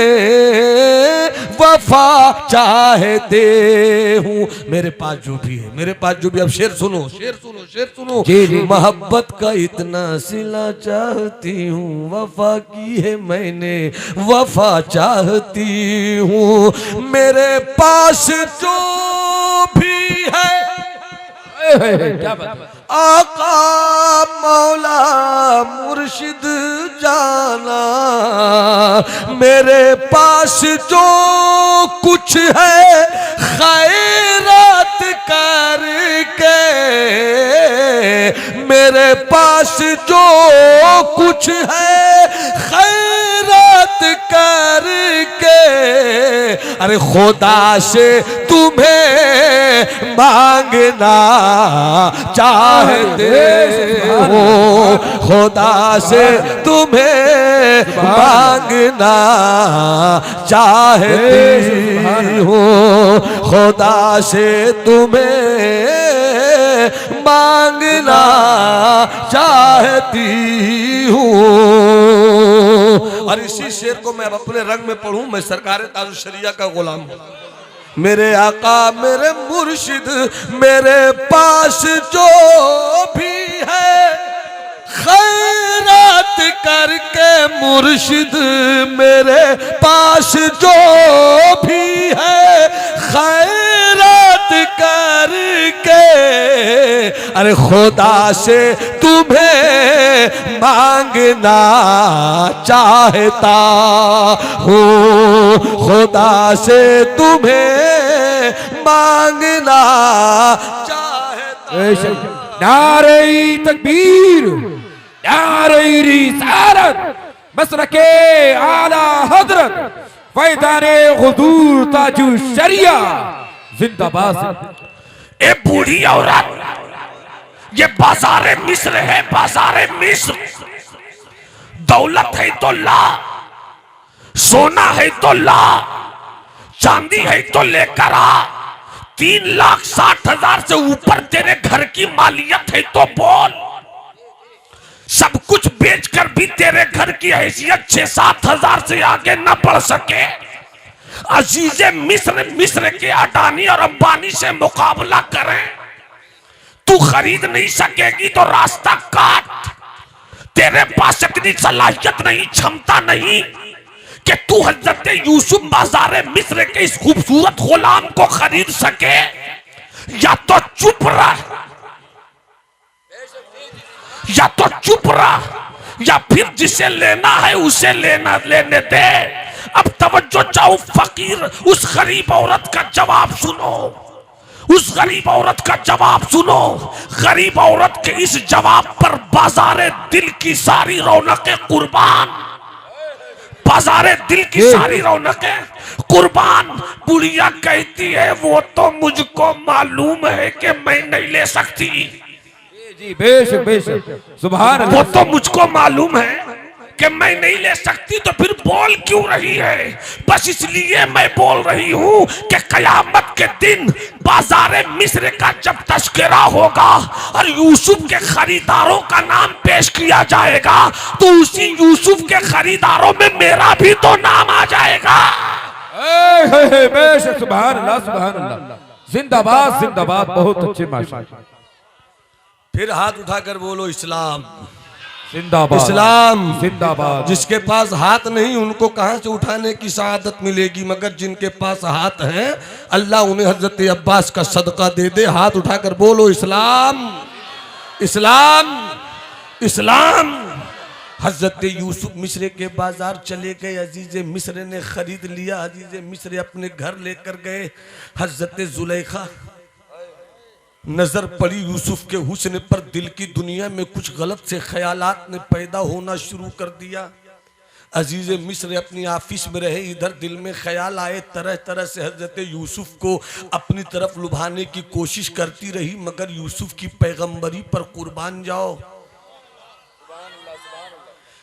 वफा चाहते हूँ। मेरे पास जो भी है, मेरे पास जो भी। अब शेर सुनो, शेर सुनो, शेर सुनो। जी जी। मोहब्बत का इतना सिला चाहती हूँ, वफा की है मैंने वफा चाहती हूँ। मेरे पास जो भी है, क्या बात है? आका मौला मुर्शिद जाना, मेरे पास जो कुछ है खैरात करके, मेरे पास जो कुछ है खैरात करके, अरे खुदा से तुम्हें मांगना चाहते हो, खुदा से तुम्हें मांगना चाहती हो, खुदा से तुम्हें मांगना चाहती हूँ। और इसी शेर को मैं अब अपने रंग में पढ़ूं। मैं सरकार ताजुल शरिया का गुलाम हूं। मेरे आका मेरे मुर्शिद, मेरे पास जो भी है खैरात करके, मुर्शिद मेरे पास जो भी है खैरात करके, अरे खुदा से तुम्हें मांगना चाहता हूँ, खुदा से तुम्हें मांगना चाहता। नारे तकबीर, नारे रिसालत, मसलके आला हजरत, फैज़ाने हुजूर ताजु शरिया जिंदाबाद। ए बूढ़ी औरत, ये बाजारे मिस्र है, बाजारे मिस्र। दौलत है तो ला, सोना है तो ला, चांदी है तो लेकर आ। 3,60,000 से ऊपर तेरे घर की मालियत है तो बोल। सब कुछ बेचकर भी तेरे घर की हैसियत 6-7 से आगे न बढ़ सके। अजीजे मिस्र के अडानी और अंबानी से मुकाबला करें, तू खरीद नहीं सकेगी तो रास्ता काट। तेरे पास इतनी सलाहियत नहीं, क्षमता नहीं कि तू हजरत यूसुफ बाजारे मिस्र के इस खूबसूरत गुलाम को खरीद सके। या तो चुप रह, या तो चुप रह, या फिर जिसे लेना है उसे लेने दे। अब तवज्जो चाहो फकीर, उस गरीब औरत का जवाब सुनो, उस गरीब औरत का जवाब सुनो। गरीब औरत के इस जवाब पर बाजारे दिल की सारी रौनकें कुर्बान, बाजारे दिल की सारी रौनकें कुर्बान। बुढ़िया कहती है वो तो मुझको मालूम है कि मैं नहीं ले सकती। जी बेशक बेशक, सुभान अल्लाह। वो तो मुझको मालूम है कि मैं नहीं ले सकती, तो फिर बोल क्यों रही है? बस इसलिए मैं बोल रही हूं कि कयामत के दिन बाजारे मिस्र का जब तस्करा होगा और यूसुफ के खरीदारों का नाम पेश किया जाएगा, तो उसी यूसुफ के खरीदारों में मेरा भी तो नाम आ जाएगा। बेशक, सुभान अल्लाह, सुभान अल्लाह, जिंदाबाद जिंदाबाद, बहुत अच्छे माशाअल्लाह। फिर हाथ उठाकर बोलो इस्लाम जिंदाबाद, इस्लाम जिंदाबाद। जिसके पास हाथ नहीं उनको कहां से उठाने की सआदत मिलेगी, मगर जिनके पास हाथ है अल्लाह उन्हें हजरत अब्बास का सदका दे दे। हाथ उठाकर बोलो इस्लाम, इस्लाम, इस्लाम। हजरत यूसुफ मिस्र के बाजार चले गए, अजीज मिस्र ने खरीद लिया, अजीज मिस्र अपने घर लेकर गए। हजरत जुलेखा नजर पड़ी यूसुफ के हुस्न पर, दिल की दुनिया में कुछ गलत से ख्यालात ने पैदा होना शुरू कर दिया। अजीज मिस्र अपनी ऑफिस में रहे, इधर दिल में ख्याल आए, तरह तरह से हजरत यूसुफ को अपनी तरफ लुभाने की कोशिश करती रही, मगर यूसुफ की पैगंबरी पर कुर्बान जाओ।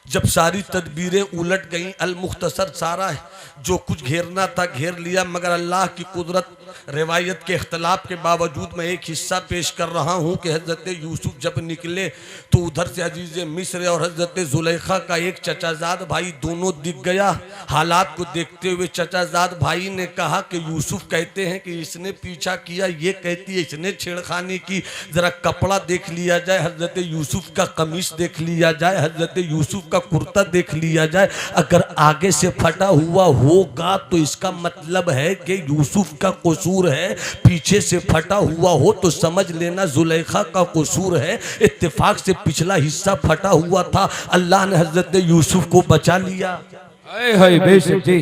जब सारी तदबीरें उलट गईं, अल मुख्तसर सारा जो कुछ घेरना था घेर लिया, मगर अल्लाह की कुदरत, रिवायत के इख्तलाफ के बावजूद मैं एक हिस्सा पेश कर रहा हूँ कि हज़रत यूसुफ जब निकले तो उधर से अजीज़ मिस्र और हज़रत जुलेखा का एक चचाजाद भाई दोनों दिख गया। हालात को देखते हुए चचाजाद भाई ने कहा कि यूसुफ कहते हैं कि इसने पीछा किया, ये कहती है इसने छेड़खानी की, ज़रा कपड़ा देख लिया जाए, हज़रत यूसुफ का कमीज देख लिया जाए, हज़रत यूसुफ का कुर्ता देख लिया जाए। अगर आगे से फटा हुआ होगा तो इसका मतलब है कि यूसुफ का कसूर है, पीछे से फटा हुआ हो तो समझ लेना जुलेखा का कसूर है। इत्तेफाक से पिछला हिस्सा फटा हुआ था, अल्लाह ने हजरत यूसुफ को बचा लिया। बेशक जी।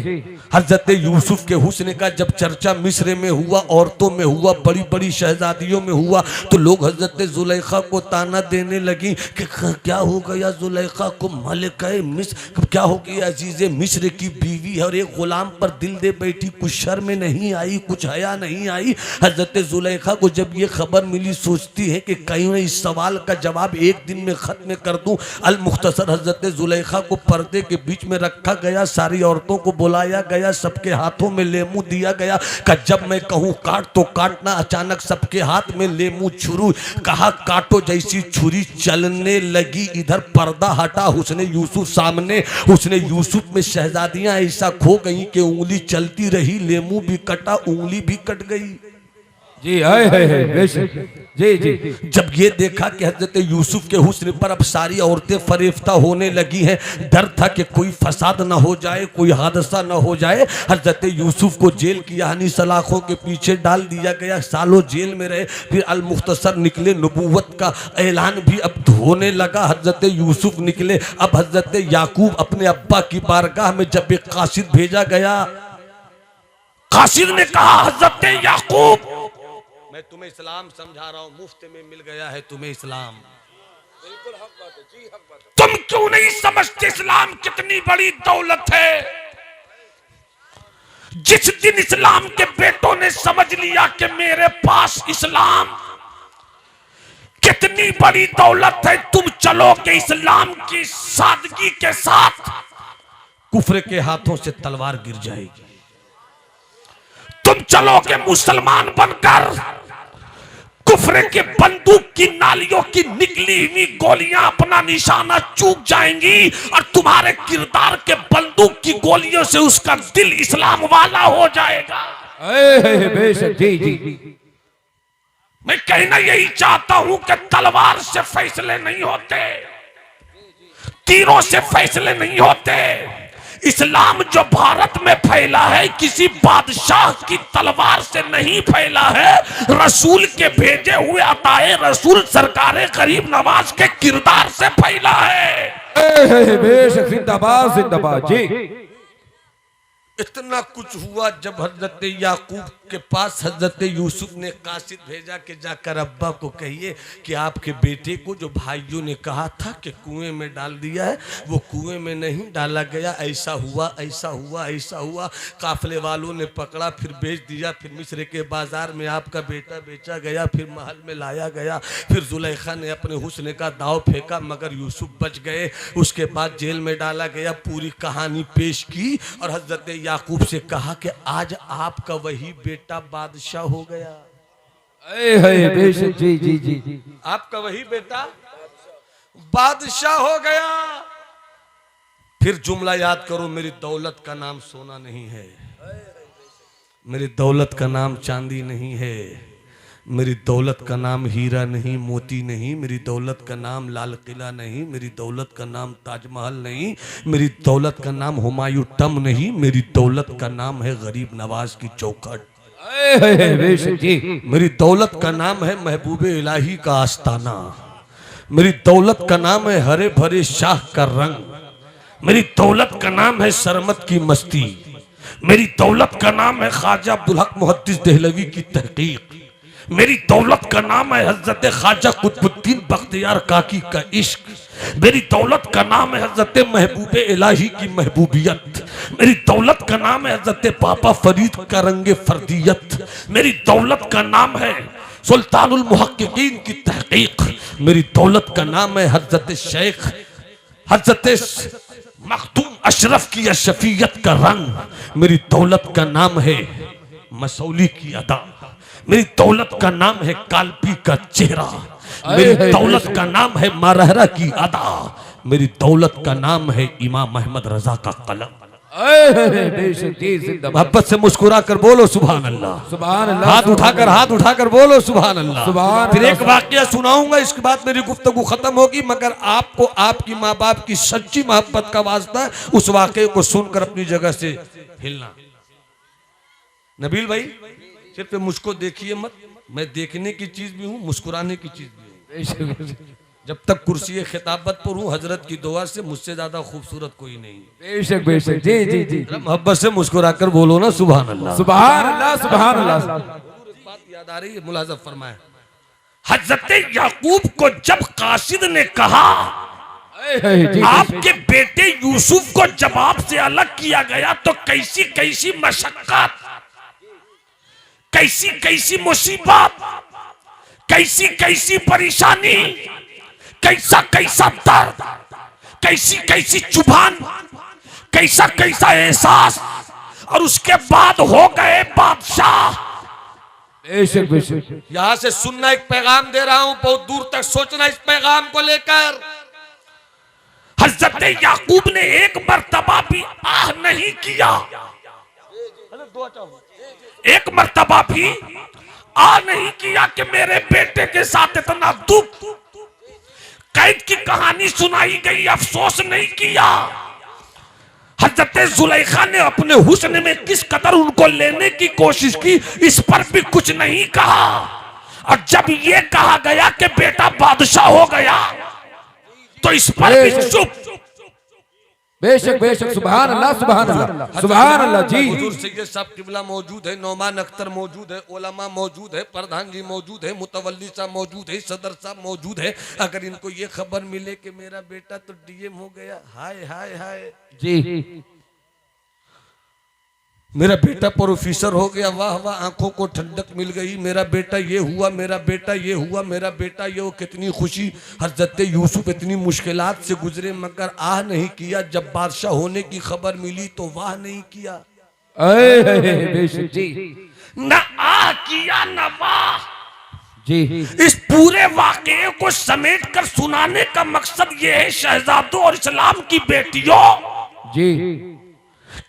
हजरत यूसुफ के हुस्न का जब चर्चा मिस्र में हुआ, औरतों में हुआ, बड़ी बड़ी शहजादियों में हुआ, तो लोग हजरत जुलेखा को ताना देने लगी कि क्या हो गया जुलेखा को, मलिका मिस्र क्या हो गया, अजीज़ मिस्र की बीवी है और एक गुलाम पर दिल दे बैठी, कुछ शर्म नहीं आई, कुछ हया नहीं आई। हजरत जुलेखा को जब ये खबर मिली, सोचती है कि कहीं मैं इस सवाल का जवाब एक दिन में ख़त्म कर दूँ। अल मुख्तसर हजरत जुलेखा को पर्दे के बीच में रखा गया, सारी औरतों को बुलाया गया, सबके हाथों में लेमू दिया गया, कि जब मैं कहूँ काट तो काटना। अचानक सबके हाथ में लेमू छुरी, कहा काटो, जैसी छुरी चलने लगी, इधर पर्दा हटा, हुस्ने यूसुफ सामने। हुस्ने यूसुफ में शहजादियां ऐसा खो गई कि उंगली चलती रही, लेमू भी कटा, उंगली भी कट गई। जी है बेशक जी जी। जब ये देखा कि हजरत यूसुफ के हुस्न पर अब सारी औरतें फरेफ्ता होने लगी हैं, डर था कि कोई फसाद ना हो जाए, कोई हादसा ना हो जाए, हजरत यूसुफ को जेल की यानी सलाखों के पीछे डाल दिया गया। सालों जेल में रहे, फिर अल मुख्तसर निकले, नबूवत का ऐलान भी अब होने लगा। हजरत यूसुफ निकले। अब हजरत याकूब अपने अब्बा की बारगाह में जब एक कासिद भेजा गया, कासिद ने कहा हजरत याकूब, मैं तुम्हें इस्लाम समझा रहा हूं, मुफ्त में मिल गया है तुम्हें इस्लाम। तुम क्यों नहीं समझते इस्लाम कितनी बड़ी दौलत है। जिस दिन इस्लाम के बेटों ने समझ लिया कि मेरे पास इस्लाम कितनी बड़ी दौलत है, तुम चलो कि इस्लाम की सादगी के साथ कुफ्र के हाथों से तलवार गिर जाएगी। तुम चलो कि मुसलमान बनकर कुफ्र के बंदूक की नालियों की निकली हुई गोलियां अपना निशाना चूक जाएंगी और तुम्हारे किरदार के बंदूक की गोलियों से उसका दिल इस्लाम वाला हो जाएगा। बेशक जी जी। मैं कहना यही चाहता हूं कि तलवार से फैसले नहीं होते, तीरों से फैसले नहीं होते। इस्लाम जो भारत में फैला है किसी बादशाह की तलवार से नहीं फैला है, रसूल के भेजे हुए अताए रसूल सरकारे गरीब नवाज के किरदार से फैला है। बेशक जिंदाबाद जिंदाबाद जी। इतना कुछ हुआ जब हजरत याकूब के पास हजरत यूसुफ ने कासिद भेजा कि जाकर अब्बा को कहिए कि आपके बेटे को जो भाइयों ने कहा था कि कुएं में डाल दिया है, वो कुएं में नहीं डाला गया, ऐसा हुआ ऐसा हुआ ऐसा हुआ। काफले वालों ने पकड़ा, फिर बेच दिया, फिर मिस्र के बाजार में आपका बेटा बेचा गया, फिर महल में लाया गया, फिर जुलेखा ने अपने हुस्न का दाव फेंका मगर यूसुफ बच गए। उसके बाद जेल में डाला गया, पूरी कहानी पेश की और हजरत याकूब से कहा कि आज आपका वही बेटा बादशाह हो गया। बेशक जी जी जी। आपका वही बेटा बादशाह हो गया। फिर जुमला याद करो, मेरी दौलत का नाम सोना नहीं है, मेरी दौलत का नाम चांदी नहीं है, मेरी दौलत का नाम हीरा नहीं, मोती नहीं, मेरी दौलत का नाम लाल किला नहीं, मेरी दौलत का नाम ताजमहल नहीं, मेरी दौलत का नाम हुमायूं टम नहीं, मेरी दौलत का नाम है गरीब नवाज की चौखट। मेरी दौलत का नाम है महबूबे इलाही का आस्ताना, मेरी दौलत का नाम है हरे भरे शाह का रंग, मेरी दौलत का नाम है सरमत की मस्ती, मेरी दौलत का नाम है ख्वाजा अब्दुल हक मुहद्दिस देहलवी की तहकीक, मेरी दौलत का नाम है हजरत ख्वाजा कुतुबुद्दीन बख्तियार काकी का इश्क, मेरी दौलत का नाम है हजरत महबूबे इलाही की महबूबियत, मेरी दौलत का नाम है हजरत बाबा फरीद का रंगे फर्दियत, मेरी दौलत का नाम है सुल्तानुल मुहक्किकीन की तहकीक, मेरी दौलत का नाम है हजरत शेख हजरत मखदूम अशरफ की अशफियत का रंग, मेरी दौलत का नाम है मसौली की अदा, मेरी दौलत का नाम है कालपी का चेहरा, मेरी दौलत का नाम है मारहरा की अदा, मेरी दौलत का नाम है इमाम अहमद रजा का कलम। मोहब्बत से मुस्कुरा कर बोलो सुभान अल्लाह, सुभान अल्लाह। हाथ उठाकर बोलो सुभान अल्लाह। सुभान फिर एक अल्लाह। वाकया सुनाऊंगा, इसके बाद मेरी गुफ्तगू खत्म होगी, मगर आपको आपकी माँ बाप की सच्ची मोहब्बत का वास्ता है, उस वाकये को सुनकर अपनी जगह से हिलना। नबील भाई सिर्फ मुझको देखिए मत, मैं देखने की चीज भी हूँ, मुस्कुराने की चीज भी हूँ। जब तक कुर्सी खिताबत पर हूँ, हजरत की दुआ से मुझसे ज्यादा खूबसूरत कोई नहीं। बेशक बेशक जी जी जी। मोहब्बत से मुस्कुराकर बोलो ना सुभान अल्लाह। सुभान अल्लाह सुभान अल्लाह। बात याद आ रही है, मुलाज़ा फरमाए। हजरत याकूब को जब कासिद ने कहा आपके बेटे यूसुफ को जब आपसे अलग किया गया तो कैसी कैसी मशक्कत, कैसी कैसी मुसीबत, कैसी कैसी परेशानी, कैसा कैसा दर्द, कैसी कैसी चुभान, कैसा कैसा एहसास, और उसके बाद हो गए बादशाह। बेशक बेशक। यहां से सुनना, एक पैगाम दे रहा हूं, बहुत दूर तक सोचना इस पैगाम को लेकर। हजरत याकूब ने एक मर्तबा भी आह नहीं किया, एक मर्तबा भी आ नहीं किया कि मेरे बेटे के साथ इतना दुख, कैद की कहानी सुनाई गई, अफसोस नहीं किया। हजरत जुलेखा ने अपने हुस्न में किस कदर उनको लेने की कोशिश की, इस पर भी कुछ नहीं कहा। और जब ये कहा गया कि बेटा बादशाह हो गया, तो इस पर भी चुप। बेशक बेशक, सुभान अल्लाह सुभान अल्लाह सुभान अल्लाह। जी हुजूर सैयद साहब किबला मौजूद है, नौमान अख्तर मौजूद है, उलमा मौजूद है, प्रधान जी मौजूद है, मुतवल्ली साहब मौजूद है, सदर साहब मौजूद है। अगर इनको ये खबर मिले कि मेरा बेटा तो डीएम हो गया, हाय हाय हाय, जी मेरा बेटा प्रोफेसर हो गया, वाह वाह, आंखों को ठंडक मिल गई, मेरा बेटा ये हुआ, मेरा बेटा ये हुआ, मेरा बेटा ये हो, कितनी खुशी। हजरत यूसुफ इतनी मुश्किलात से गुजरे मगर आह नहीं किया। जब बादशाह होने की खबर मिली तो वाह नहीं किया। बेशक जी न आह किया न वाह। जी। इस पूरे वाकये को समेट कर सुनाने का मकसद ये है, शहजादों और इस्लाम की बेटियों, जी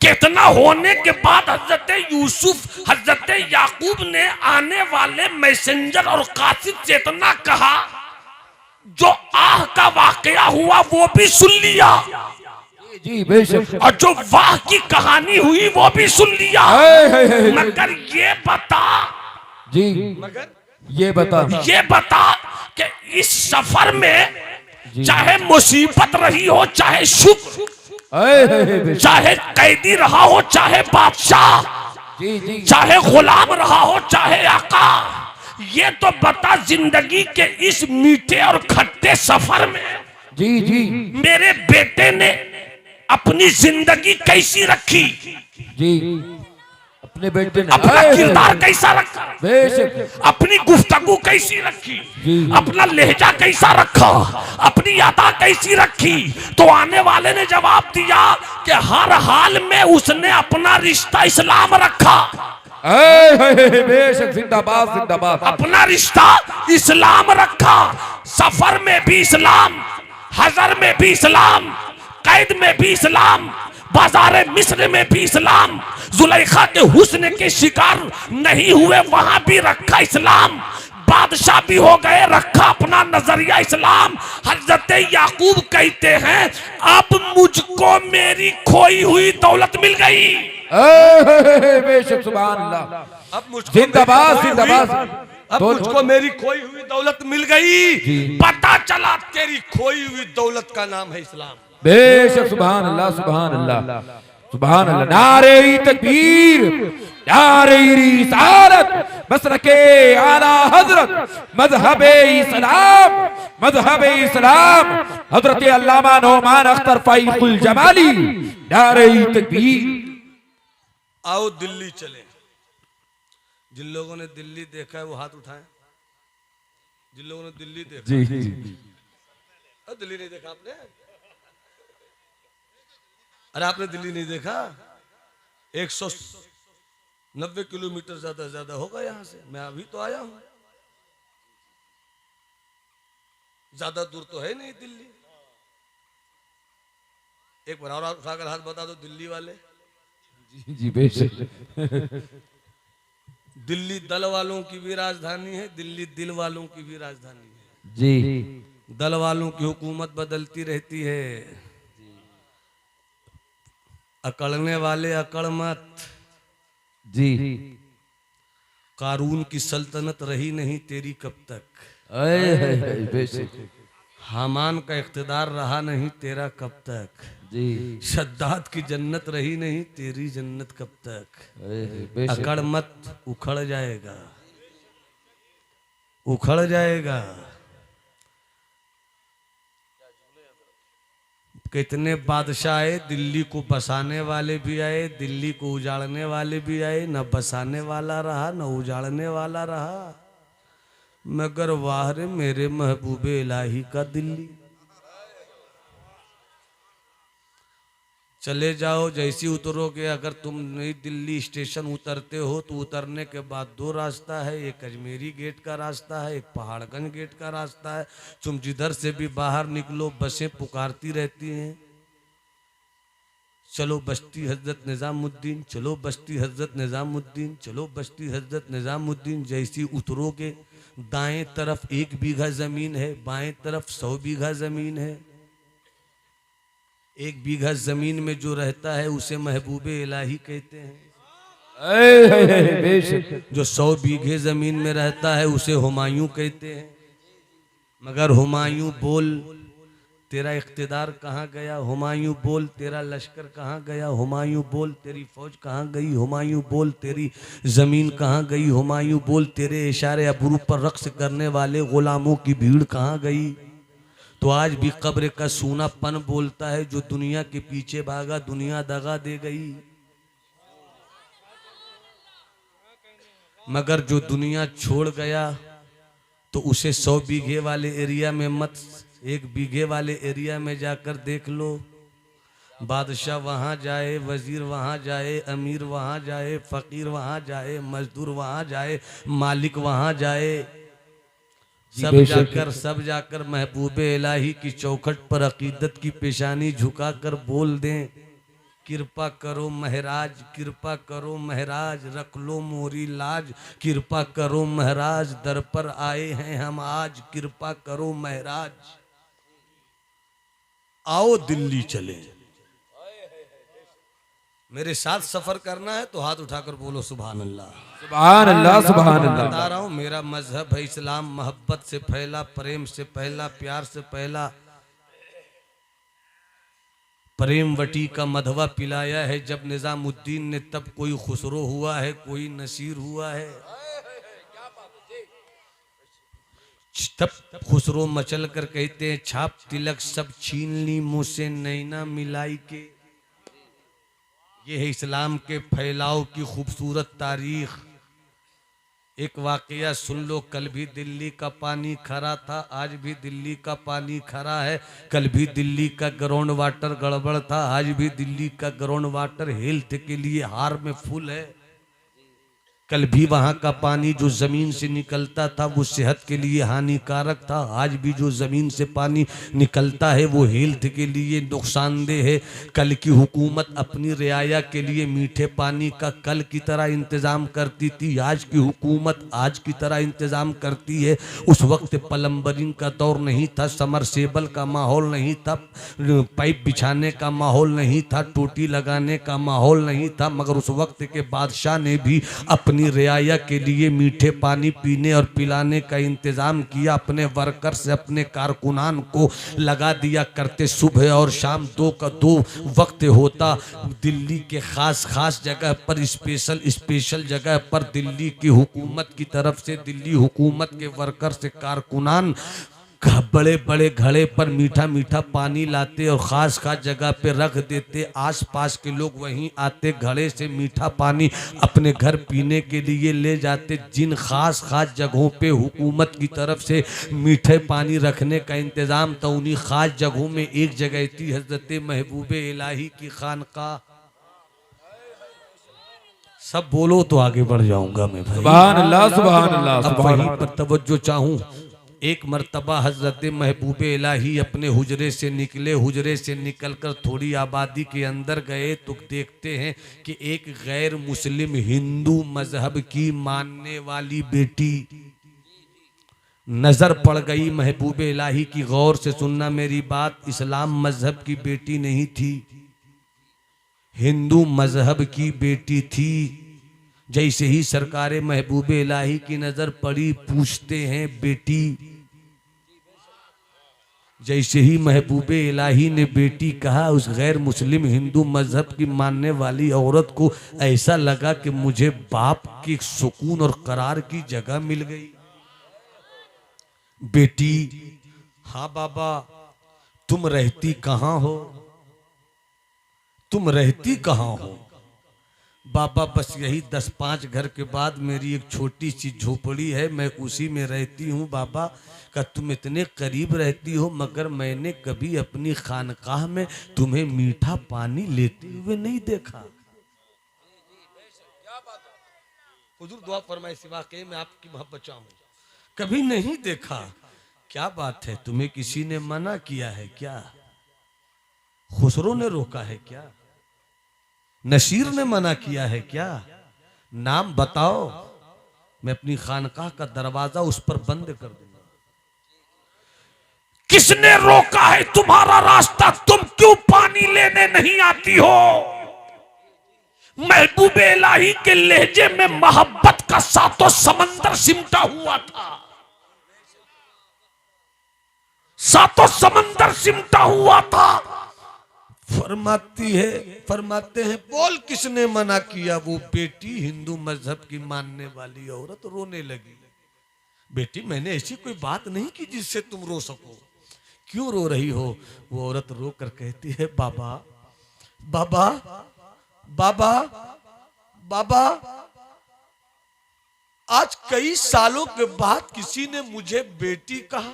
कितना होने के बाद हजरत यूसुफ, हजरत याकूब ने आने वाले मैसेंजर और कासिद से इतना कहा, जो आह का वाकया हुआ वो भी सुन लिया, जी बेशक। और जो वाह की कहानी हुई वो भी सुन लिया। मगर ये बता, जी मगर ये बता कि इस सफर में चाहे मुसीबत रही हो, चाहे शुक्र, चाहे कैदी रहा हो, चाहे बादशाह, जी जी, चाहे गुलाम रहा हो, चाहे आका, ये तो बता जिंदगी के इस मीठे और खट्टे सफर में जी जी, मेरे बेटे ने अपनी जिंदगी कैसी रखी, जी अपने बेटे ने अपना किरदार कैसा रखा, बेशक, अपनी गुफ्तगू कैसी रखी, अपना लहजा कैसा रखा, अपनी अदा कैसी रखी। तो आने वाले ने जवाब दिया कि हर हाल में उसने अपना रिश्ता इस्लाम रखा। बेशक, जिंदाबाद जिंदाबाद। अपना रिश्ता इस्लाम रखा, सफर में भी इस्लाम, हजर में भी इस्लाम, कैद में भी इस्लाम, बाजार मिस्र में भी इस्लाम, जुलेखा के हुस्न के शिकार नहीं हुए वहां भी रखा इस्लाम, बादशाह भी हो गए, रखा अपना नजरिया इस्लाम। हजरत याकूब कहते हैं, अब मुझको मेरी खोई हुई दौलत मिल गई। बेशक, सुभान अल्लाह, अब मुझको जिंदाबाद मेरी जिंदाबाद। अब मुझको मेरी खोई हुई दौलत मिल गई। पता चला तेरी खोई हुई दौलत का नाम है इस्लाम। बेशक, सुभान अल्लाह सुभान अल्लाह सुभान अल्लाह। नारे तकबीर, नारे रिसालत, मसलके आला हजरत, मजहबे इस्लाम, मजहबे इस्लाम, हजरत अल्लामा नौमान अख्तर फैजुल जमाली, नारे तकबीर। आओ दिल्ली चले। जिन लोगों ने दिल्ली देखा है वो हाथ उठाएं। जिन लोगों ने दिल्ली देखा, जी जी, दिल्ली नहीं देखा आपने? अरे आपने दिल्ली नहीं देखा? 190 किलोमीटर ज्यादा होगा यहाँ से। मैं अभी तो आया हूं, ज्यादा दूर तो है नहीं दिल्ली। एक बार और उठाकर हाथ बता दो दिल्ली वाले। जी जी बेशक। दिल्ली दल वालों की भी राजधानी है, दिल्ली दिल वालों की भी राजधानी है। जी, दल वालों की हुकूमत बदलती रहती है, अकड़ने वाले अकड़ मत। जी, कारून की सल्तनत रही नहीं तेरी कब तक, बेशक, हामान का इख्तिदार रहा नहीं तेरा कब तक, जी शद्दाद की जन्नत रही नहीं तेरी जन्नत कब तक। बेशक, अकड़ मत, उखड़ जाएगा, उखड़ जाएगा। कितने बादशाह आए, दिल्ली को बसाने वाले भी आए, दिल्ली को उजाड़ने वाले भी आए। न बसाने वाला रहा न उजाड़ने वाला रहा, मगर वाह रे मेरे महबूबे इलाही का दिल्ली। चले जाओ, जैसी उतरोगे, अगर तुम नई दिल्ली स्टेशन उतरते हो तो उतरने के बाद दो रास्ता है, एक अजमेरी गेट का रास्ता है, एक पहाड़गंज गेट का रास्ता है। तुम जिधर से भी बाहर निकलो बसें पुकारती रहती हैं, चलो बस्ती हजरत निजामुद्दीन, चलो बस्ती हजरत निजामुद्दीन, चलो बस्ती हजरत निजामुद्दीन। जैसी उतरोगे दाएं तरफ 1 बीघा जमीन है, बाएं तरफ 100 बीघा जमीन है। 1 बीघा जमीन में जो रहता है उसे महबूबे इलाही कहते हैं। बेशक जो 100 बीघे जमीन में रहता है उसे हुमायूं कहते हैं। मगर हुमायूं बोल तेरा इख्तिदार कहाँ गया, हुमायूं बोल तेरा लश्कर कहाँ गया, हुमायूं बोल तेरी फौज कहाँ गई, हुमायूं बोल तेरी जमीन कहाँ गई, हुमायूं बोल तेरे इशारे अबरू पर रक्स करने वाले गुलामों की भीड़ कहाँ गई। तो आज भी कब्र का सूनापन बोलता है, जो दुनिया के पीछे भागा दुनिया दगा दे गई। मगर जो दुनिया छोड़ गया तो उसे 100 बीघे वाले एरिया में मत, 1 बीघे वाले एरिया में जाकर देख लो। बादशाह वहाँ जाए, वजीर वहाँ जाए, अमीर वहाँ जाए, फकीर वहाँ जाए, मजदूर वहाँ जाए, मालिक वहाँ जाए, सब जाकर महबूबे इलाही की चौखट पर अकीदत की पेशानी झुकाकर बोल दें, कृपा करो महराज, कृपा करो महराज, रख लो मोरी लाज, कृपा करो महराज, दर पर आए हैं हम आज, कृपा करो महराज। आओ दिल्ली चले। मेरे साथ सफर करना है तो हाथ उठाकर बोलो सुभान अल्लाह। सुभान अल्लाह, सुभान अल्लाह। बता रहा हूं मेरा मजहब है इस्लाम, मोहब्बत से फैला, प्रेम से पहला, प्यार से पहला। प्रेमवटी का मधवा पिलाया है जब निजामुद्दीन ने, तब कोई खुसरो हुआ है, कोई नसीर हुआ है। तब खुसरो मचल कर कहते हैं, छाप तिलक सब छीन ली मुझसे नैना मिलाई के। ये है इस्लाम के फैलाव की खूबसूरत तारीख। एक वाकया सुन लो, कल भी दिल्ली का पानी खरा था, आज भी दिल्ली का पानी खरा है। कल भी दिल्ली का ग्राउंड वाटर गड़बड़ था, आज भी दिल्ली का ग्राउंड वाटर हेल्थ के लिए हार में फुल है। कल भी वहाँ का पानी जो जमीन से निकलता था वो सेहत के लिए हानिकारक था, आज भी जो जमीन से पानी निकलता है वो हेल्थ के लिए नुकसानदेह है। कल की हुकूमत अपनी रियाया के लिए मीठे पानी का कल की तरह इंतजाम करती थी, आज की हुकूमत आज की तरह इंतजाम करती है। उस वक्त प्लम्बरिंग का दौर नहीं था, समरसेबल का माहौल नहीं था, पाइप बिछाने का माहौल नहीं था, टोटी लगाने का माहौल नहीं था। मगर उस वक्त के बादशाह ने भी अपनी रियाया के लिए मीठे पानी पीने और पिलाने का इंतजाम किया। अपने वर्कर से, अपने कारकुनान को लगा दिया करते। सुबह और शाम 2 वक्त होता। दिल्ली के खास जगह पर, स्पेशल जगह पर दिल्ली की हुकूमत की तरफ से, दिल्ली हुकूमत के वर्कर से कारकुनान बड़े बड़े घड़े पर मीठा मीठा पानी लाते और खास जगह पे रख देते। आसपास के लोग वहीं आते, घड़े से मीठा पानी अपने घर पीने के लिए ले जाते। जिन खास जगहों पे हुकूमत की तरफ से मीठे पानी रखने का इंतज़ाम था, उन्हीं खास जगहों में एक जगह थी हजरत महबूबे इलाही की खानका। सब बोलो तो आगे बढ़ जाऊंगा मैं भाई। सुभान अल्लाह, सुभान अल्लाह, अब सुभान वहीं पर तवज्जो चाहूं। एक मर्तबा हजरत महबूबे इलाही अपने हुजरे से निकले। हुजरे से निकलकर थोड़ी आबादी के अंदर गए तो देखते हैं कि एक गैर मुस्लिम हिंदू मजहब की मानने वाली बेटी नजर पड़ गई महबूबे इलाही की। गौर से सुनना मेरी बात, इस्लाम मजहब की बेटी नहीं थी, हिंदू मजहब की बेटी थी। जैसे ही सरकारे महबूबे इलाही की नजर पड़ी, पूछते हैं बेटी। जैसे ही महबूबे इलाही ने बेटी कहा, उस गैर मुस्लिम हिंदू मजहब की मानने वाली औरत को ऐसा लगा कि मुझे बाप के सुकून और करार की जगह मिल गई। बेटी, हाँ बाबा, तुम रहती कहाँ हो? तुम रहती कहाँ हो? बाबा, बस यही 10-5 घर के बाद मेरी एक छोटी सी झोपड़ी है, मैं उसी में रहती हूँ बाबा। का तुम इतने करीब रहती हो, मगर मैंने कभी अपनी खानकाह में तुम्हें मीठा पानी लेते हुए नहीं देखा। हुजूर दुआ फरमाए, इस वाकई में आपकी मोहब्बत चाहूं, कभी नहीं देखा। क्या बात है, तुम्हें किसी ने मना किया है क्या? खुसरो ने रोका है क्या? नशीर ने मना किया है क्या? नाम बताओ, मैं अपनी खानकाह का दरवाजा उस पर बंद कर दूंगा। किसने रोका है तुम्हारा रास्ता? तुम क्यों पानी लेने नहीं आती हो? महबूब इलाही के लहजे में मोहब्बत का सातों समंदर सिमटा हुआ था, सातों समंदर सिमटा हुआ था। फरमाते हैं बोल किसने मना किया? वो बेटी हिंदू मजहब की मानने वाली औरत रोने लगी। बेटी मैंने ऐसी कोई बात नहीं की जिससे तुम रो सको, क्यों रो रही हो? वो औरत रो कर कहती है बाबा बाबा बाबा बाबा, आज कई सालों के बाद किसी ने मुझे बेटी कहा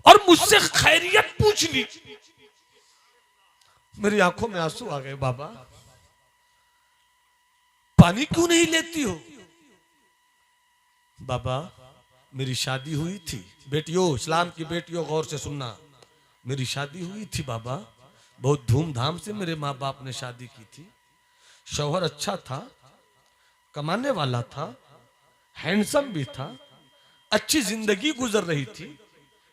और मुझसे खैरियत पूछ ली। मेरी आंखों में आंसू आ गए। बाबा पानी क्यों नहीं लेती हो? बाबा मेरी शादी हुई थी। बेटियों, इस्लाम की बेटियों गौर से सुनना, मेरी शादी हुई थी बाबा, बहुत धूमधाम से मेरे माँ बाप ने शादी की थी। शौहर अच्छा था, कमाने वाला था, हैंडसम भी था, अच्छी जिंदगी गुजर रही थी,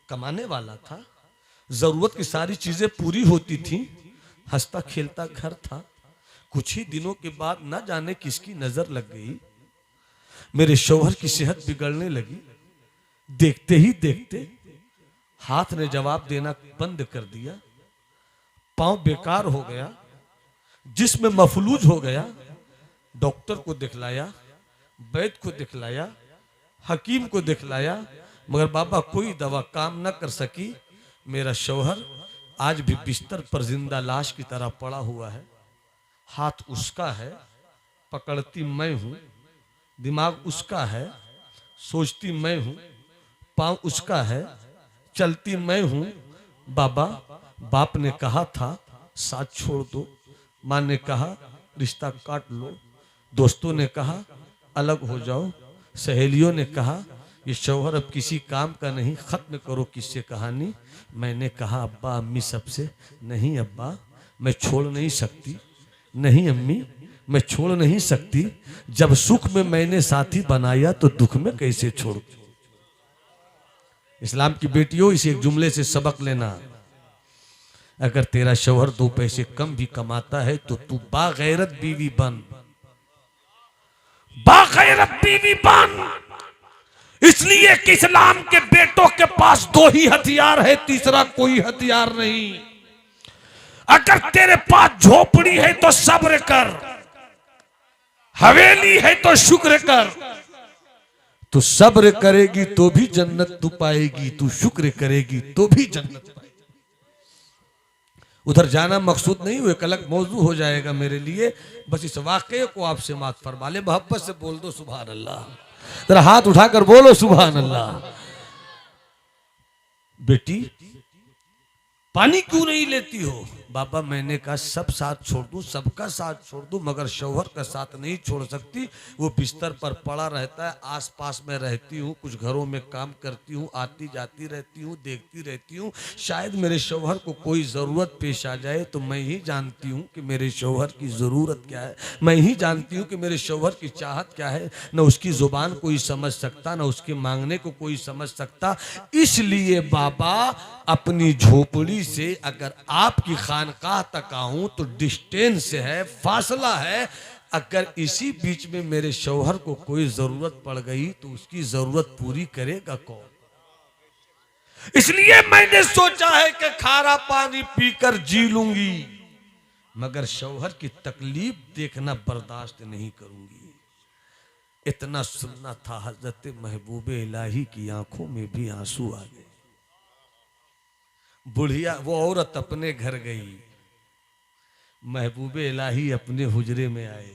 कमाने वाला था, जरूरत की सारी चीजें पूरी होती थी, हंसता खेलता घर था। कुछ ही दिनों के बाद न जाने किसकी नजर लग गई, मेरे शौहर की सेहत बिगड़ने लगी। देखते ही देखते हाथ ने जवाब देना बंद कर दिया, पांव बेकार हो गया, जिस्म मफलूज हो गया। डॉक्टर को दिखलाया, वैद्य को दिखलाया, हकीम को दिखलाया, मगर बाबा कोई दवा काम न कर सकी। मेरा शौहर आज भी बिस्तर पर जिंदा लाश की तरह पड़ा हुआ है। हाथ उसका है, पकड़ती मैं हूं, दिमाग उसका है, सोचती मैं हूं, पांव उसका है, चलती मैं हूं। बाबा, बाप ने कहा था साथ छोड़ दो, माँ ने कहा रिश्ता काट लो, दोस्तों ने कहा अलग हो जाओ, सहेलियों ने कहा ये शौहर अब किसी काम का नहीं, खत्म करो किससे कहानी। मैंने कहा अब्बा अम्मी सबसे, नहीं अब्बा मैं छोड़ नहीं सकती, नहीं अम्मी मैं छोड़ नहीं सकती, जब सुख में मैंने साथी बनाया तो दुख में कैसे छोड़। इस्लाम की बेटियों, इस एक जुमले से सबक लेना, अगर तेरा शौहर 2 पैसे कम भी कमाता है तो तू बागैरत बीवी बन, बागैरत बीवी बन। इसलिए कि इस्लाम के बेटों के पास 2 ही हथियार है, तीसरा कोई हथियार नहीं। अगर तेरे पास झोपड़ी है तो सब्र कर, हवेली है तो शुक्र कर। तू सब्र करेगी तो भी जन्नत तू पाएगी, तू शुक्र करेगी तो भी जन्नत पाएगी। उधर जाना मकसूद नहीं, वो एक अलग मौजू हो जाएगा मेरे लिए। बस इस वाक़े को आपसे मात फरमा ले, मोहब्बत से बोल दो सुभान अल्लाह, जरा हाथ उठाकर बोलो सुभान अल्लाह। बेटी पानी क्यों नहीं लेती हो? बाबा मैंने कहा सब साथ छोड़ दूं, सबका साथ छोड़ दूं, मगर शौहर का साथ नहीं छोड़ सकती। वो बिस्तर पर पड़ा रहता है, आसपास में रहती हूँ, कुछ घरों में काम करती हूँ, आती जाती रहती हूँ, देखती रहती हूँ। शायद मेरे शौहर को कोई ज़रूरत पेश आ जाए तो मैं ही जानती हूँ कि मेरे शौहर की ज़रूरत क्या है, मैं ही जानती हूँ कि मेरे शौहर की चाहत क्या है। न उसकी ज़ुबान कोई समझ सकता, न उसके मांगने को कोई समझ सकता। इसलिए बाबा अपनी झोपड़ी से अगर आपकी खानकाह तक आऊं तो डिस्टेंस है, फासला है। अगर इसी बीच में मेरे शौहर को कोई जरूरत पड़ गई तो उसकी जरूरत पूरी करेगा कौन? इसलिए मैंने सोचा है कि खारा पानी पीकर जी लूंगी, मगर शौहर की तकलीफ देखना बर्दाश्त नहीं करूंगी। इतना सुनना था, हजरत महबूब इलाही की आंखों में भी आंसू आ गए। बुढ़िया वो औरत अपने घर गई, महबूब इलाही अपने हुजरे में आए।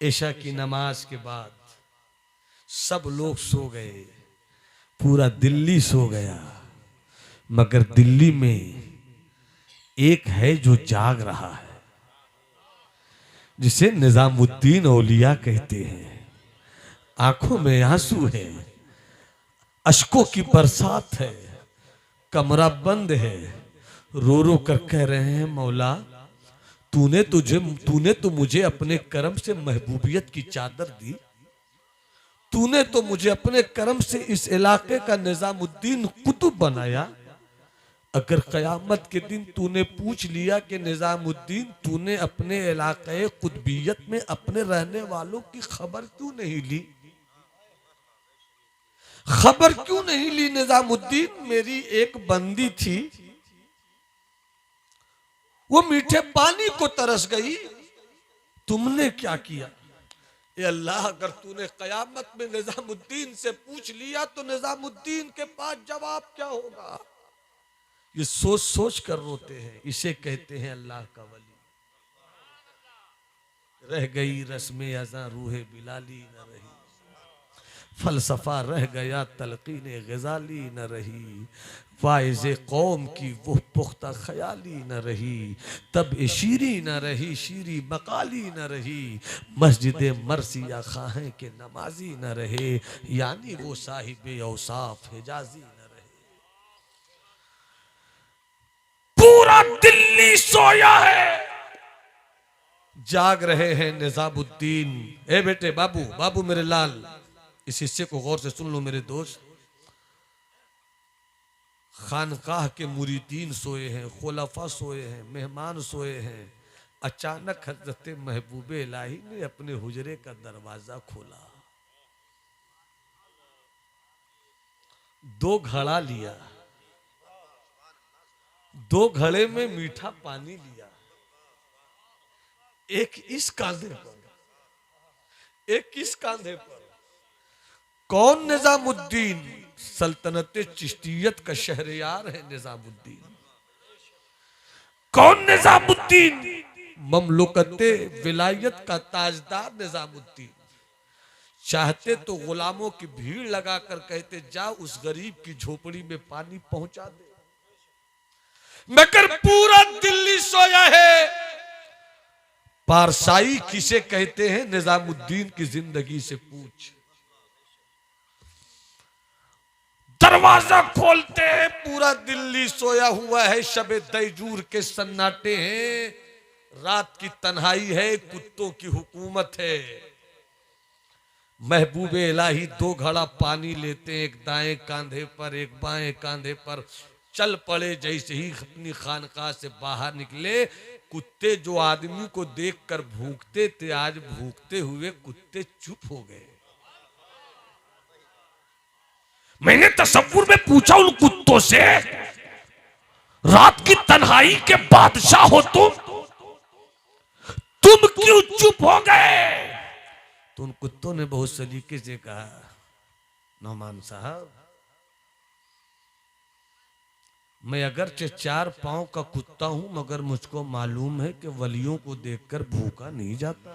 इशा की नमाज के बाद सब लोग सो गए, पूरा दिल्ली सो गया, मगर दिल्ली में एक है जो जाग रहा है, जिसे निजामुद्दीन औलिया कहते हैं। आंखों में आंसू है, अश्कों की बरसात है, कमरा बंद है, रो रो कर कह रहे हैं मौला, तूने तो मुझे अपने कर्म से महबूबियत की चादर दी, तूने तो मुझे अपने कर्म से इस इलाके का निजामुद्दीन कुतुब बनाया। अगर कयामत के दिन तूने पूछ लिया कि निजामुद्दीन तूने अपने इलाके कुतुबियत में अपने रहने वालों की खबर क्यों नहीं ली, खबर क्यों नहीं ली निजामुद्दीन, मेरी एक बंदी थी वो मीठे पानी को तरस गई, तुमने क्या किया। ए अल्लाह, अगर तूने कयामत में निजामुद्दीन से पूछ लिया तो निजामुद्दीन के पास जवाब क्या होगा। ये सोच सोच कर रोते हैं, इसे कहते हैं अल्लाह का वली। रह गई रस्मे अज़ां रूहे बिलाली न रही, फलसफा रह गया तलकीने गजाली न रही, वाइज़े कौम की वो पुख्ता ख्याली न रही, तब शीरी न रही शीरी मकाली न रही, मस्जिद मरसिया खाहें के नमाजी न रहे, यानी वो साहिब औसाफ हिजाजी न रहे। पूरा दिल्ली सोया है, जाग रहे हैं निजामुद्दीन। ए बेटे, बाबू बाबू मेरे लाल, इस हिस्से को गौर से सुन लो मेरे दोस्त। खानकाह के मुरीदीन सोए हैं, खुलफा सोए हैं, मेहमान सोए हैं। अचानक हजरत महबूब इलाही ने अपने हुजरे का दरवाजा खोला, दो घड़ा लिया, दो घड़े में मीठा पानी लिया, एक इस कांधे पर, एक इस कांधे पर। कौन? निजामुद्दीन, सल्तनत चिश्तियत का शहरयार है निजामुद्दीन। कौन निजामुद्दीन? ममलुकते विलायत का ताजदार निजामुद्दीन। चाहते तो गुलामों की भीड़ लगाकर कहते जा उस गरीब की झोपड़ी में पानी पहुंचा दे, मगर पूरा दिल्ली सोया है। पारसाई किसे कहते हैं? निजामुद्दीन की जिंदगी से पूछ। दरवाजा खोलते हैं, पूरा दिल्ली सोया हुआ है, शबे दैजूर के सन्नाटे हैं, रात की तन्हाई है, कुत्तों की हुकूमत है। महबूब इलाही दो घड़ा पानी लेते हैं, एक दाएं कांधे पर एक बाएं कांधे पर, चल पड़े। जैसे ही अपनी खानकाह से बाहर निकले, कुत्ते जो आदमी को देखकर भूखते थे, आज भूखते हुए कुत्ते चुप हो गए। मैंने तसव्वुर में पूछा उन कुत्तों से, रात की तन्हाई के बादशाह हो तुम क्यों चुप हो गए? तो उन कुत्तों ने बहुत सलीके से कहा, नौमान साहब, मैं अगरचे 4 पांव का कुत्ता हूं, मगर मुझको मालूम है कि वलियों को देखकर भूखा नहीं जाता।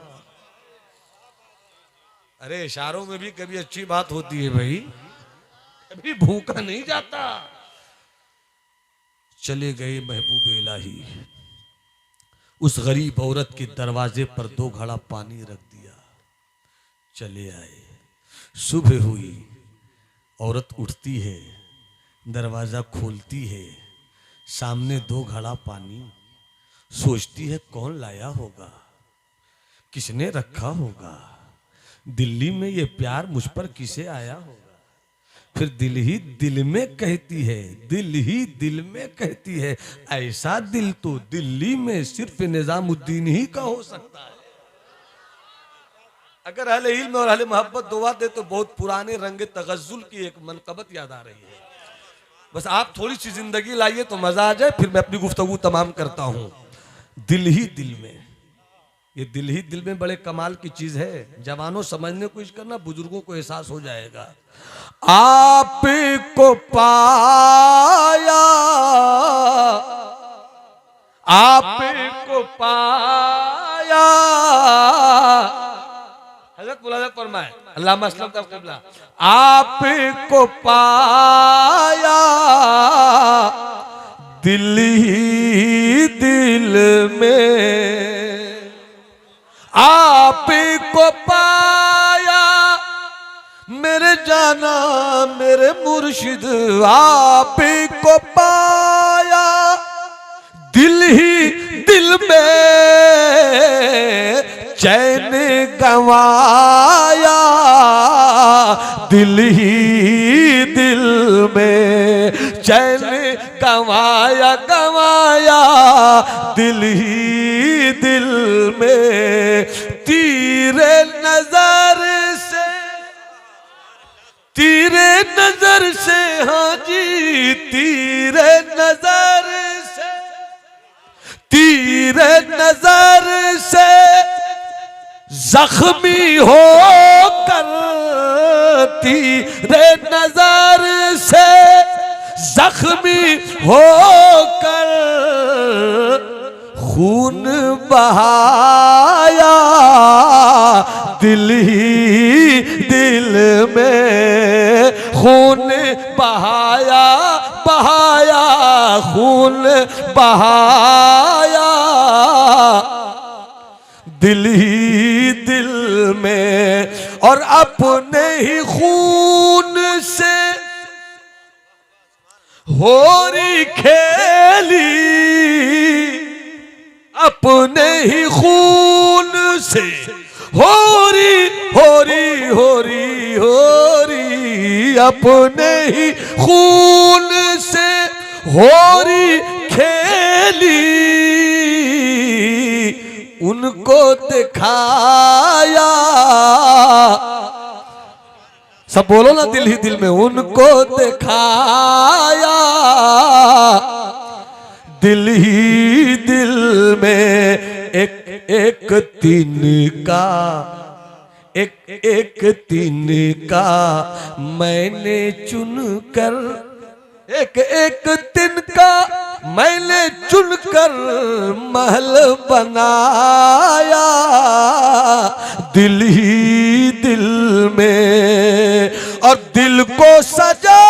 अरे इशारों में भी कभी अच्छी बात होती है भाई, कभी भूखा नहीं जाता। चले गए महबूब इलाही, उस गरीब औरत के दरवाजे पर 2 घड़ा पानी रख दिया, चले आए। सुबह हुई, औरत उठती है, दरवाजा खोलती है, सामने 2 घड़ा पानी। सोचती है कौन लाया होगा, किसने रखा होगा, दिल्ली में ये प्यार मुझ पर किसे आया होगा। फिर दिल ही दिल में कहती है, दिल ही दिल में कहती है, ऐसा दिल तो दिल्ली में सिर्फ निजामुद्दीन ही का हो सकता है। अगर अहले इल्म और अहले मोहब्बत दुआ दे तो बहुत पुराने रंग तगज़्ज़ुल की एक मनक़बत याद आ रही है। बस आप थोड़ी सी जिंदगी लाइए तो मजा आ जाए, फिर मैं अपनी गुफ्तगू तमाम करता हूं। दिल ही दिल में, ये दिल ही दिल में बड़े कमाल की चीज है। जवानों समझने की कोशिश करना, बुजुर्गों को एहसास हो जाएगा। आपको पाया, आपको पाया, हज़रत मुलाज़ा फरमाए, अल्लामा असलम का क़िबला, आपको पाया दिल ही दिल में, आपको पाया मेरे जाना मेरे मुर्शिद, आपको पाया में चैन गंवाया, दिल ही दिल में चैन गंवाया गंवाया, दिल ही दिल में। तीरे नजर से, तीरे नजर से, हाँ जी तीरे नजर से, तीरे नजर से जख्मी हो कर, तीरे नजर से जख्मी हो कर खून बहाया, दिल ही दिल में खून बहाया बहाया, खून बहाया, दिल ही दिल में। और अपने ही खून से होरी खेली, अपने ही खून से होरी होरी होरी होरी, अपने ही खून से होरी खेली, उनको दिखाया। सब बोलो ना, दिल ही दिल में। उनको दिखाया, दिल ही दिल में। एक एक तिनका, एक एक तिनका मैंने चुनकर, एक एक तिनका मैंने चुनकर महल बनाया, दिल ही दिल में। और दिल को सजा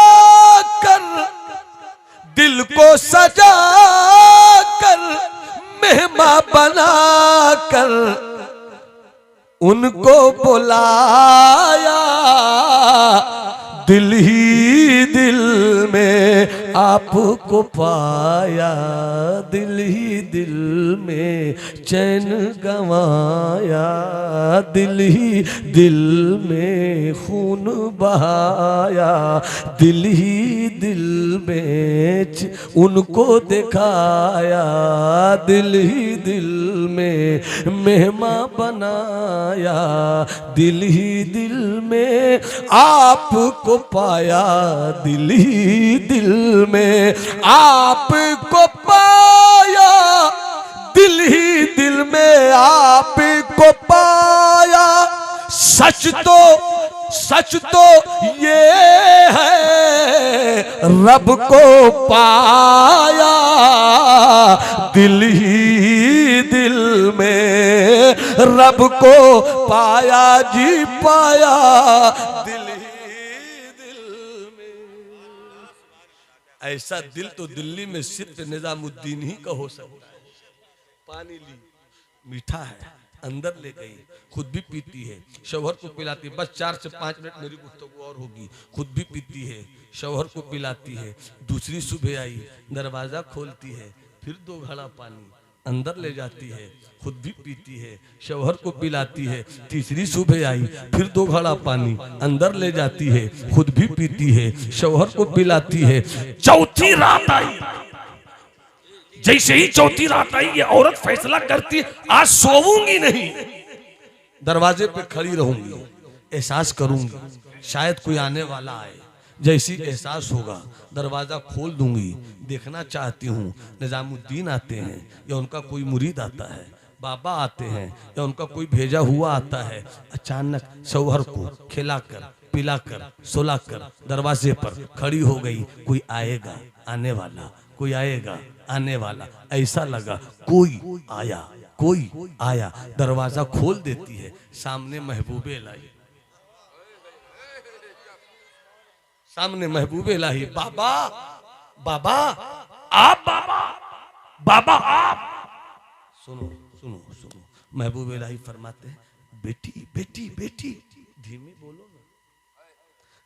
कर, दिल को सजा कर, मेहमान बना कर उनको बुलाया, दिल ही दिल में आपको पाया, दिल ही दिल में चैन गंवाया, दिल ही दिल में खून बहाया, दिल ही दिल में उनको दिखाया, दिल ही दिल में मेहमान बनाया, दिल ही दिल में आपको पाया, दिल ही दिल में आपको पाया, दिल ही दिल में आपको पाया। सच तो ये है रब को पाया, दिल ही दिल में रब को पाया जी पाया, दिल ही दिल में। ऐसा दिल तो दिल्ली में सिर्फ निजामुद्दीन ही का हो सकता है। पानी ली, मीठा है, अंदर ले गई, खुद भी पीती है, शौहर को पिलाती है। बस 4 से 5 मिनट मेरी गुफ्तगू और होगी। खुद भी पीती है, शौहर को पिलाती है। दूसरी सुबह आई, दरवाजा खोलती है, फिर 2 घड़ा पानी अंदर ले जाती है, खुद भी पीती है, शौहर को पिलाती है। तीसरी सुबह आई, फिर 2 घड़ा पानी अंदर ले जाती है, खुद भी पीती है, शौहर को पिलाती है। चौथी रात आई, जैसे ही चौथी रात आई ये औरत फैसला करती है आज सोऊंगी नहीं, दरवाजे पे खड़ी रहूंगी, एहसास करूंगी शायद कोई आने वाला आए। जैसी एहसास होगा दरवाजा खोल दूंगी, देखना चाहती हूँ निजामुद्दीन आते हैं या उनका कोई मुरीद आता है, बाबा आते हैं या उनका कोई भेजा हुआ आता है। अचानक शौहर को खिलाकर पिलाकर सुलाकर दरवाजे पर खड़ी हो गई, कोई आएगा आने वाला, कोई आएगा आने वाला। ऐसा लगा कोई आया, कोई आया। दरवाजा खोल देती है, सामने महबूबे लाई, सामने महबूबे लाई। बाबा बाबा आप बाबा, बाबा आप। सुनो सुनो सुनो, महबूबे लाई फरमाते हैं बेटी बेटी बेटी, धीमी बोलो ना,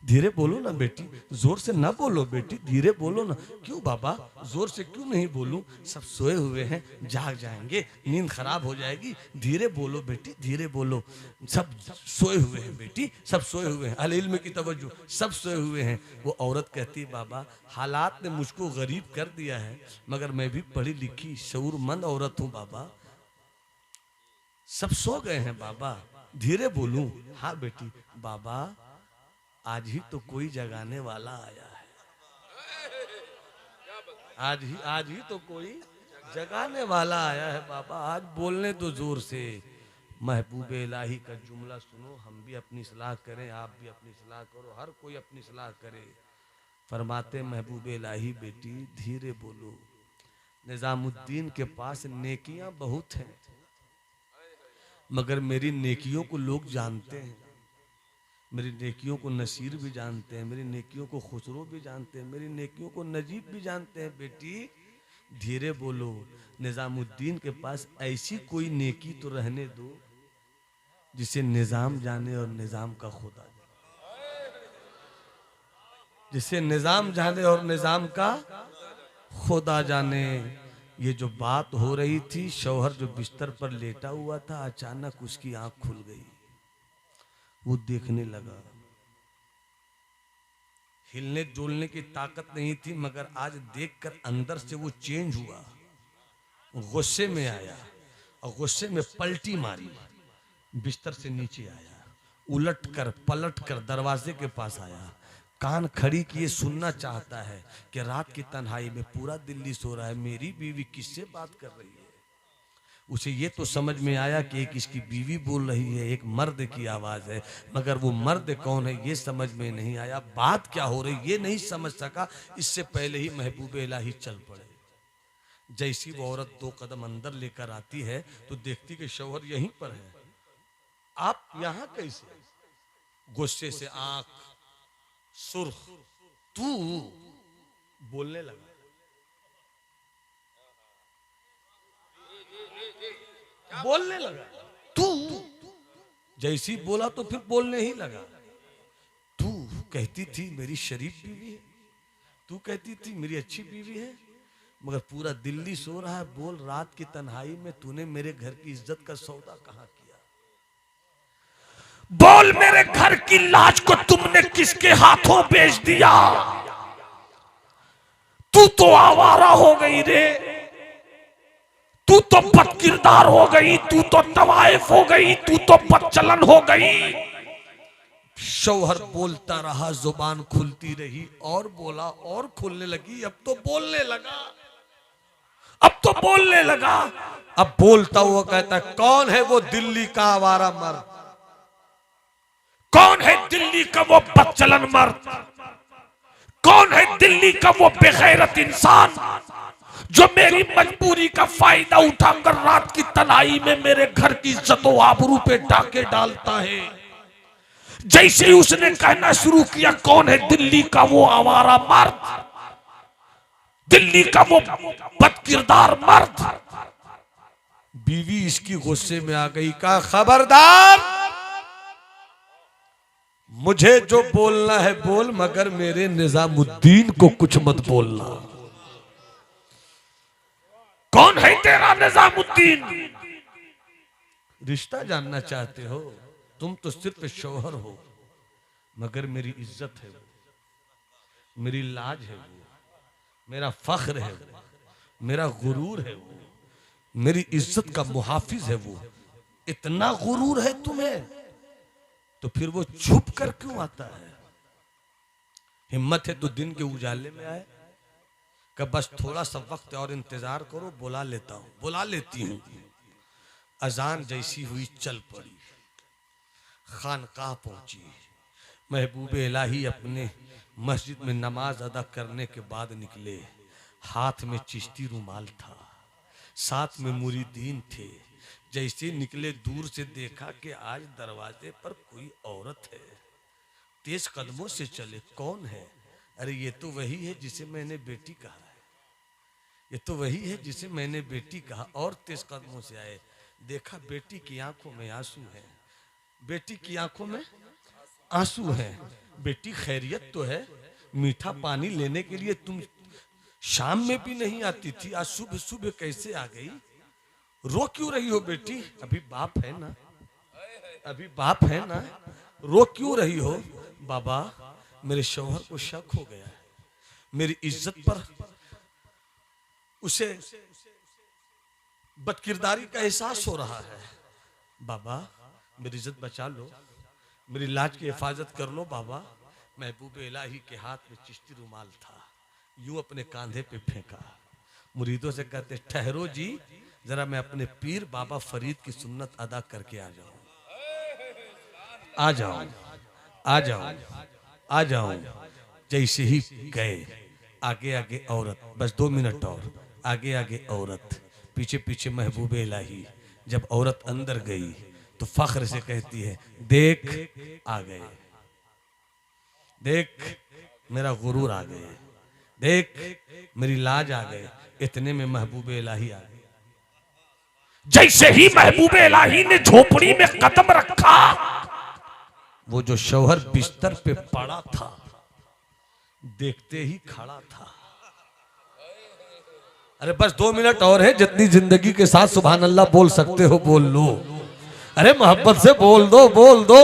धीरे बोलो ना बेटी, जोर से ना बोलो बेटी, धीरे बोलो ना। क्यों बाबा, जोर से क्यों नहीं बोलूं? सब सोए हुए हैं, जाग जाएंगे, नींद खराब हो जाएगी। धीरे बोलो बेटी, धीरे बोलो। सब सोए हुए हैं बेटी, सब सोए हुए हैं। अल इल्म की तवज्जो, सब सोए हुए हैं। वो औरत कहती, बाबा हालात ने मुझको गरीब कर दिया है, मगर मैं भी पढ़ी लिखी शऊरमंद औरत हूँ बाबा। सब सो गए हैं बाबा, धीरे बोलूं? हाँ बेटी। बाबा आज ही तो कोई जगाने वाला आया है, आज ही तो कोई जगाने वाला आया है बाबा। आज बोलने दो जोर से। महबूब इलाही का जुमला सुनो, हम भी अपनी सलाह करें, आप भी अपनी सलाह करो, हर कोई अपनी सलाह करे। फरमाते महबूब इलाही, बेटी धीरे बोलो। निजामुद्दीन के पास नेकियां बहुत हैं, मगर मेरी नेकियों को लोग जानते हैं। मेरी नेकियों को नसीर भी जानते हैं, मेरी नेकियों को खुसरो भी जानते हैं, मेरी नेकियों को नजीब भी जानते हैं। बेटी धीरे बोलो। निजामुद्दीन के पास ऐसी कोई नेकी तो रहने दो जिसे निजाम जाने और निजाम का खुदा जाने, जिसे निजाम जाने और निजाम का खुदा जाने। ये जो बात हो रही थी, शौहर जो बिस्तर पर लेटा हुआ था, अचानक उसकी आंख खुल गई। वो देखने लगा। हिलने डुलने की ताकत नहीं थी, मगर आज देखकर अंदर से वो चेंज हुआ। गुस्से में आया और गुस्से में पलटी मारी, बिस्तर से नीचे आया, उलट कर पलट कर दरवाजे के पास आया, कान खड़ी किए सुनना चाहता है कि रात की तन्हाई में पूरा दिल्ली सो रहा है, मेरी बीवी किससे बात कर रही है। उसे ये तो समझ में आया कि एक इसकी बीवी बोल रही है, एक मर्द की आवाज है, मगर वो मर्द कौन है ये समझ में नहीं आया। बात क्या हो रही ये नहीं समझ सका। इससे पहले ही महबूब इलाही चल पड़े। जैसी वो औरत 2 कदम अंदर लेकर आती है तो देखती कि शौहर यहीं पर है। आप यहां कैसे? गुस्से से आंख सुर्ख। तू बोलने लगा। बोलने लगा। तू जैसी बोला तो फिर बोलने ही लगा। तू कहती थी मेरी शरीफ बीवी है, तू कहती थी मेरी अच्छी बीवी है, मगर पूरा दिल्ली सो रहा है। बोल, रात की तन्हाई में तूने मेरे घर की इज्जत का सौदा कहां किया? बोल, मेरे घर की लाज को तुमने किसके हाथों बेच दिया? तू तो आवारा हो गई रे, तू तो बदकिरदार हो गई, तू तो तवाइफ हो गई, तू तो बदचलन हो गई। शौहर बोलता रहा, जुबान खुलती रही, और बोला और खुलने लगी। अब तो बोलने लगा, अब तो बोलने लगा। अब बोलता हुआ कहता है, कौन है वो दिल्ली का आवारा मर्द? कौन है दिल्ली का वो बदचलन मर्द? कौन है दिल्ली का वो बेगैरत इंसान जो मेरी मजबूरी का फायदा उठाकर रात की तन्हाई में मेरे घर की इज्जत व आबरू पे डाके डालता है? जैसे ही उसने कहना शुरू किया, कौन है दिल्ली का वो आवारा मर्द, दिल्ली का वो बदकिरदार मर्द, बीवी इसकी गुस्से में आ गई। कहा, खबरदार, मुझे जो बोलना है बोल, मगर मेरे निजामुद्दीन को कुछ मत बोलना। कौन है तेरा निजामुद्दीन? रिश्ता जानना चाहते हो? तुम तो सिर्फ शौहर हो, मगर मेरी इज्जत है वो, मेरी लाज है वो, मेरा फख्र है वो, मेरा गुरूर है वो, मेरी इज्जत का मुहाफिज है वो। इतना गुरूर है तुम्हें, तो फिर वो छुप कर क्यों आता है? हिम्मत है तो दिन के उजाले में आए। कि बस थोड़ा सा वक्त और इंतजार करो, बुला लेता हूं, बुला लेती हूं। अजान जैसी हुई चल पड़ी, खानकाह पहुंची। महबूब इलाही अपने मस्जिद में नमाज अदा करने के बाद निकले। हाथ में चिश्ती रुमाल था, साथ में मुरीदीन थे। जैसे निकले दूर से देखा कि आज दरवाजे पर कोई औरत है। तेज कदमों से चले, कौन है? अरे ये तो वही है जिसे मैंने बेटी कहा है, ये तो वही है जिसे मैंने बेटी कहा। और तेज कदमों से आए, देखा बेटी की आंखों में आंसू है, बेटी की आंखों में आंसू है। बेटी खैरियत तो है, मीठा पानी लेने के लिए तुम शाम में भी नहीं आती थी, आज सुबह सुबह कैसे आ गई? रो क्यों रही हो बेटी? अभी बाप है ना, अभी बाप है ना, रो क्यों रही हो? बाबा मेरे शौहर को शक हो गया है, मेरी इज्जत पर उसे बदकिरदारी का एहसास हो रहा है। बाबा मेरी इज्जत बचा लो, मेरी लाज की हिफाजत कर लो। बाबा महबूब इलाही के हाथ में चिश्ती रुमाल था, यूं अपने कांधे पे फेंका, मुरीदों से कहते ठहरो जी, जरा मैं अपने पीर बाबा फरीद की सुन्नत अदा करके आ जाऊं। आ जाओ आ जाओ आ जाओ। जैसे ही गए, आगे आगे औरत, बस 2 मिनट और, आगे आगे औरत, पीछे पीछे महबूब इलाही। जब औरत अंदर गई तो फख्र से कहती है देख आ गए, देख मेरा गुरूर आ गए, देख मेरी लाज आ गए। इतने में महबूब इलाही आ गए। जैसे ही महबूब इलाही ने झोपड़ी में कदम रखा, वो जो शौहर बिस्तर पे पड़ा था देखते ही खड़ा था। अरे बस 2 मिनट और है, जितनी जिंदगी के साथ सुभान अल्लाह बोल सकते हो बोल लो। अरे मोहब्बत से बोल दो, बोल दो।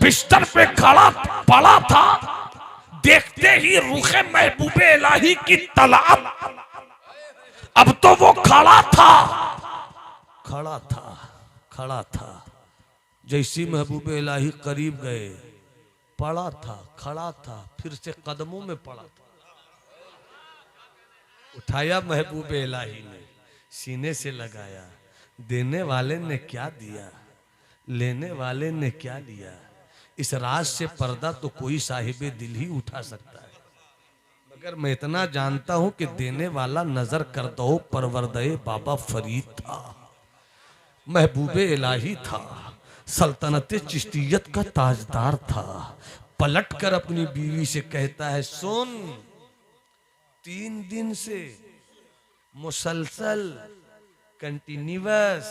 बिस्तर पे खड़ा पड़ा था, देखते ही रुखे महबूब इलाही की तलब। अब तो वो खड़ा था, खड़ा था, खड़ा था। जैसी महबूब इलाही करीब गए, पड़ा था, खड़ा था, फिर से कदमों में पड़ा था। उठाया महबूब इलाही ने, सीने से लगाया। देने वाले ने क्या दिया, लेने वाले ने क्या लिया। इस राज से पर्दा तो कोई साहिबे दिल ही उठा सकता है, मगर मैं इतना जानता हूं कि देने वाला नजर कर दो परवरदे बाबा फरीद था, महबूब इलाही था, सल्तनत चिश्तियत का ताजदार था। पलट कर अपनी बीवी से कहता है सुन, 3 दिन से मुसलसल, continuous,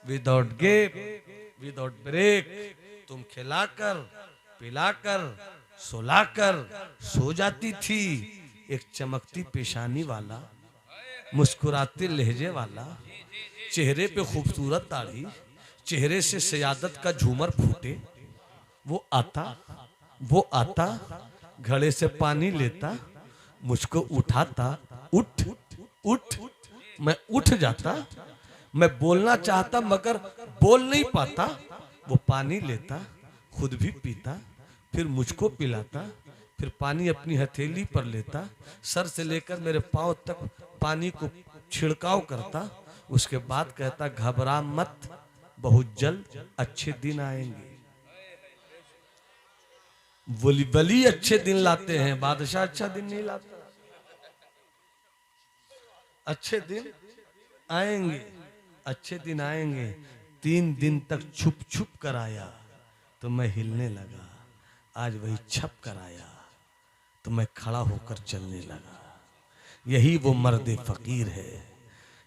without gap, without break तुम खिलाकर, पिलाकर, सुलाकर सो जाती थी। एक चमकती पेशानी वाला, मुस्कुराते लहजे वाला, चेहरे पे खूबसूरत दाढ़ी, चेहरे से सियादत का झूमर फूटे। वो आता घड़े से पानी लेता, मुझको उठाता, उठ उठ। मैं उठ जाता, मैं बोलना चाहता मगर बोल नहीं पाता। वो पानी लेता, खुद भी पीता, फिर मुझको पिलाता, फिर पानी अपनी हथेली पर लेता, सर से लेकर मेरे पांव तक पानी को छिड़काव करता। उसके बाद कहता घबरा मत, बहुत जल्द अच्छे दिन आएंगे। वली अच्छे दिन लाते हैं, बादशाह अच्छा दिन नहीं लाता। अच्छे दिन आएंगे, अच्छे दिन आएंगे। 3 दिन तक छुप छुप कर आया तो मैं हिलने लगा, आज वही छप कर आया तो मैं खड़ा होकर चलने लगा। यही वो मर्द फकीर है,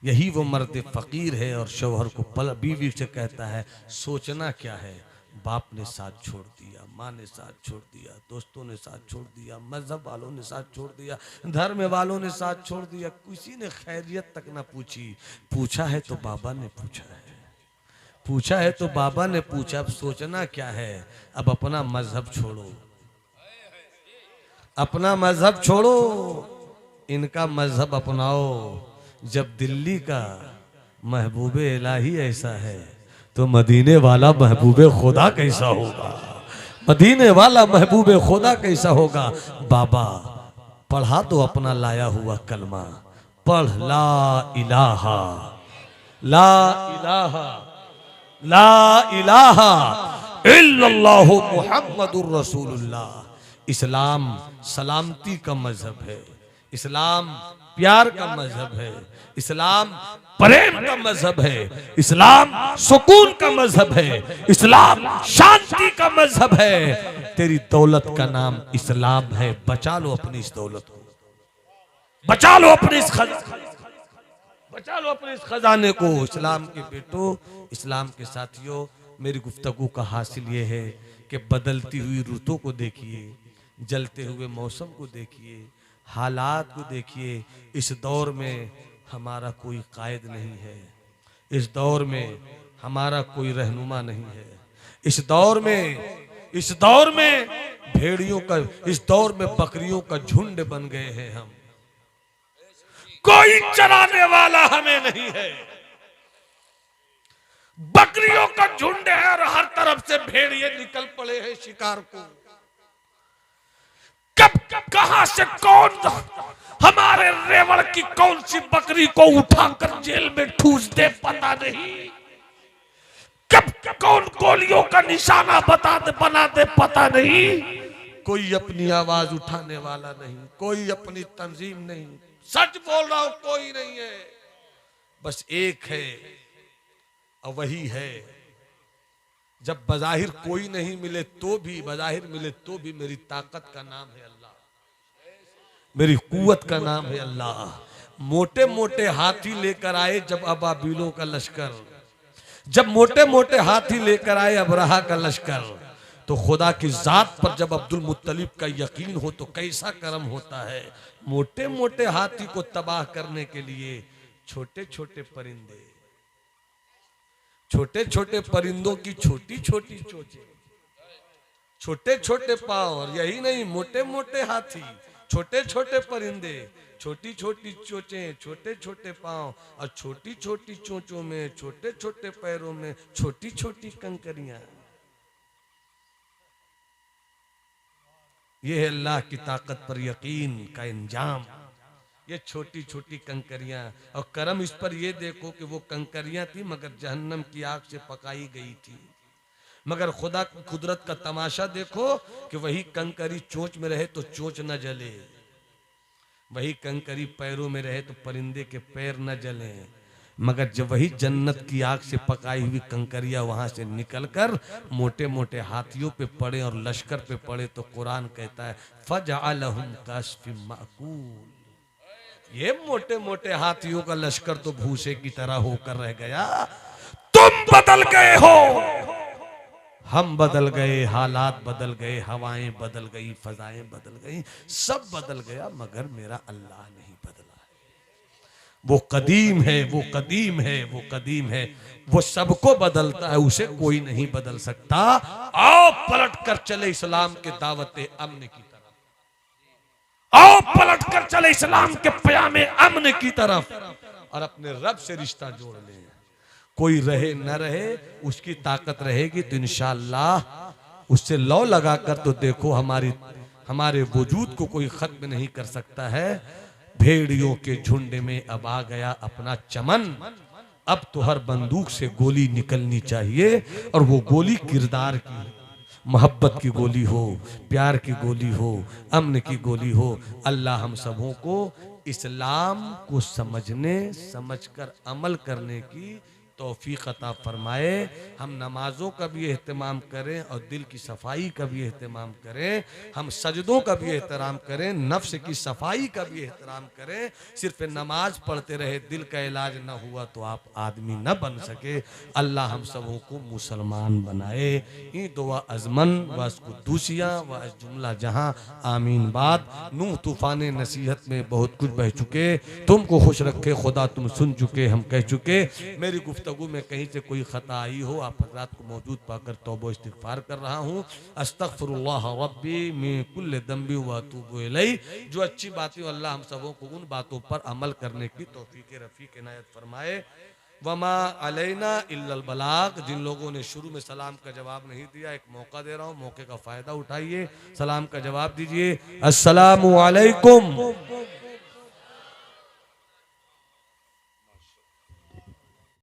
यही वो मर्द फकीर है। और शौहर को बीवी से कहता है सोचना क्या है, बाप ने साथ छोड़ दिया, माँ ने साथ छोड़ दिया, दोस्तों ने साथ छोड़ दिया, मजहब वालों ने साथ छोड़ दिया, धर्म वालों ने साथ छोड़ दिया, किसी ने खैरियत तक ना पूछी। पूछा है तो बाबा ने पूछा है, पूछा है तो बाबा ने पूछा। अब सोचना क्या है, अब अपना मजहब छोड़ो, अपना मजहब छोड़ो, इनका मजहब अपनाओ। जब दिल्ली का महबूब इलाही ऐसा है तो मदीने वाला महबूब खुदा कैसा होगा, मदीने वाला महबूब खुदा कैसा होगा। बाबा पढ़ा तो अपना लाया हुआ कलमा, पढ़ ला इलाहा ला इलाहा ला इलाहा इल्लल्लाहु मुहम्मदुर रसूलुल्लाह। इस्लाम सलामती का मजहब है, इस्लाम प्यार का मजहब है, इस्लाम प्रेम का मजहब है, इस्लाम सुकून का मजहब है, इस्लाम शांति का मजहब है। तेरी दौलत का नाम इस्लाम है, बचा लो अपनी इस दौलत को, बचा लो अपने इस बचा लो अपने इस खजाने को। इस्लाम के बेटो, इस्लाम के साथियों, मेरी गुफ्तगू का हासिल ये है कि बदलती हुई रुतों को देखिए, जलते हुए मौसम को देखिए, हालात को देखिए। इस दौर में हमारा कोई कायद नहीं है, इस दौर में हमारा कोई रहनुमा नहीं है, इस दौर में भेड़ियों का, इस दौर में बकरियों का झुंड बन गए हैं हम। कोई चराने वाला हमें नहीं है, बकरियों का झुंड है और हर तरफ से भेड़िए निकल पड़े हैं शिकार को। कब कहां से कौन हमारे रेवड़ की कौन सी बकरी को उठाकर जेल में ठूस दे पता नहीं, कब कौन गोलियों का निशाना बना दे पता नहीं। कोई अपनी आवाज उठाने वाला नहीं, कोई अपनी तंजीम नहीं। सच बोल रहा हूं, कोई नहीं है, बस एक है और वही है। जब बजाहिर कोई नहीं मिले तो भी, बजाहिर मिले तो भी मेरी ताकत का नाम है अल्लाह, मेरी कुव्वत का नाम है अल्लाह। मोटे मोटे हाथी लेकर आए जब अबाबीलों का लश्कर, जब मोटे मोटे हाथी लेकर आए अबरहा का लश्कर, तो खुदा की जात पर जब अब्दुल मुत्तलिब का यकीन हो तो कैसा करम होता है। मोटे मोटे हाथी को तबाह करने के लिए छोटे छोटे परिंदे, छोटे छोटे परिंदों की छोटी छोटी चोंचें, छोटे छोटे पांव, और यही नहीं, मोटे मोटे हाथी, छोटे छोटे परिंदे, छोटी छोटी चोंचें, छोटे छोटे पांव, और छोटी छोटी चोंचों में, छोटे छोटे पैरों में छोटी छोटी कंकरियां। यह है अल्लाह की ताकत पर यकीन का इंजाम। ये छोटी छोटी कंकरियां, और करम इस पर ये देखो कि वो कंकरियां थी मगर जहन्नम की आग से पकाई गई थी। मगर खुदा की कुदरत का तमाशा देखो कि वही कंकरी चोंच में रहे तो चोंच न जले, वही कंकरी पैरों में रहे तो परिंदे के पैर न जले। मगर जब वही जन्नत की आग से पकाई हुई कंकरियां वहां से निकलकर मोटे मोटे हाथियों पे पड़े और लश्कर पे पड़े तो कुरान कहता है फजअलहुम कास्फिम माकूल। ये मोटे मोटे हाथियों का लश्कर तो भूसे की तरह होकर रह गया। तुम बदल गए हो, हम बदल गए, हालात बदल गए, हवाएं बदल गई, फजाएं बदल गई, सब बदल गया, मगर मेरा अल्लाह नहीं बदला। वो कदीम है, वो कदीम है, वो कदीम है, वो सबको बदलता है, उसे कोई नहीं बदल सकता। आओ पलट कर चले इस्लाम के दावते अमन की तरफ, आओ पलट कर चले इस्लाम के प्यामे अमन की तरफ, और अपने रब से रिश्ता जोड़ ले। कोई रहे न रहे, उसकी ताकत रहेगी तो इंशाअल्लाह उससे लौ लगाकर तो देखो हमारे वजूद को कोई खत्म नहीं कर सकता है। भेड़ियों के झुंड में अब आ गया अपना चमन। अब तो हर बंदूक से गोली निकलनी चाहिए, और वो गोली किरदार की, मोहब्बत की गोली हो, प्यार की गोली हो, अमन की गोली हो। अल्लाह हम सबों को इस्लाम को समझने, समझकर अमल करने की तौफीक अता फरमाए। हम नमाजों का भी एहतमाम करें और दिल की सफाई का भी एहतमाम करें, हम सजदों का भी एहतराम करें, नफ्स की सफाई का भी एहतराम करें। सिर्फ नमाज पढ़ते रहे दिल का इलाज न हुआ तो आप आदमी न बन सके। अल्लाह हम सबों को मुसलमान बनाए। ये दुआ अजमन व कुद्दूसिया व जुमला जहां आमीन। बात नूह तूफान नसीहत में बहुत कुछ बह चुके, तुमको खुश रखे खुदा, तुम सुन चुके, हम कह चुके। मेरी गुफ्तगू में कहीं से कोई खता आई हो, आप हज़रात को मौजूद पाकर तौबा इस्तिग़फ़ार कर रहा हूँ। अस्तग़फ़िरुल्लाह रब्बी मिन कुल्लि ज़ंबि व अतूबु इलैह। जो अच्छी बातें अल्लाह हम सबों को उन बातों पर अमल करने की तौफीक रफ़ीक इनायत फरमाए। वमा अलैना इल्लल बलाग। जिन लोगों ने शुरू में सलाम का जवाब नहीं दिया, एक मौका दे रहा हूँ, मौके का फ़ायदा उठाइए, सलाम का जवाब दीजिए। अस्सलामु अलैकुम।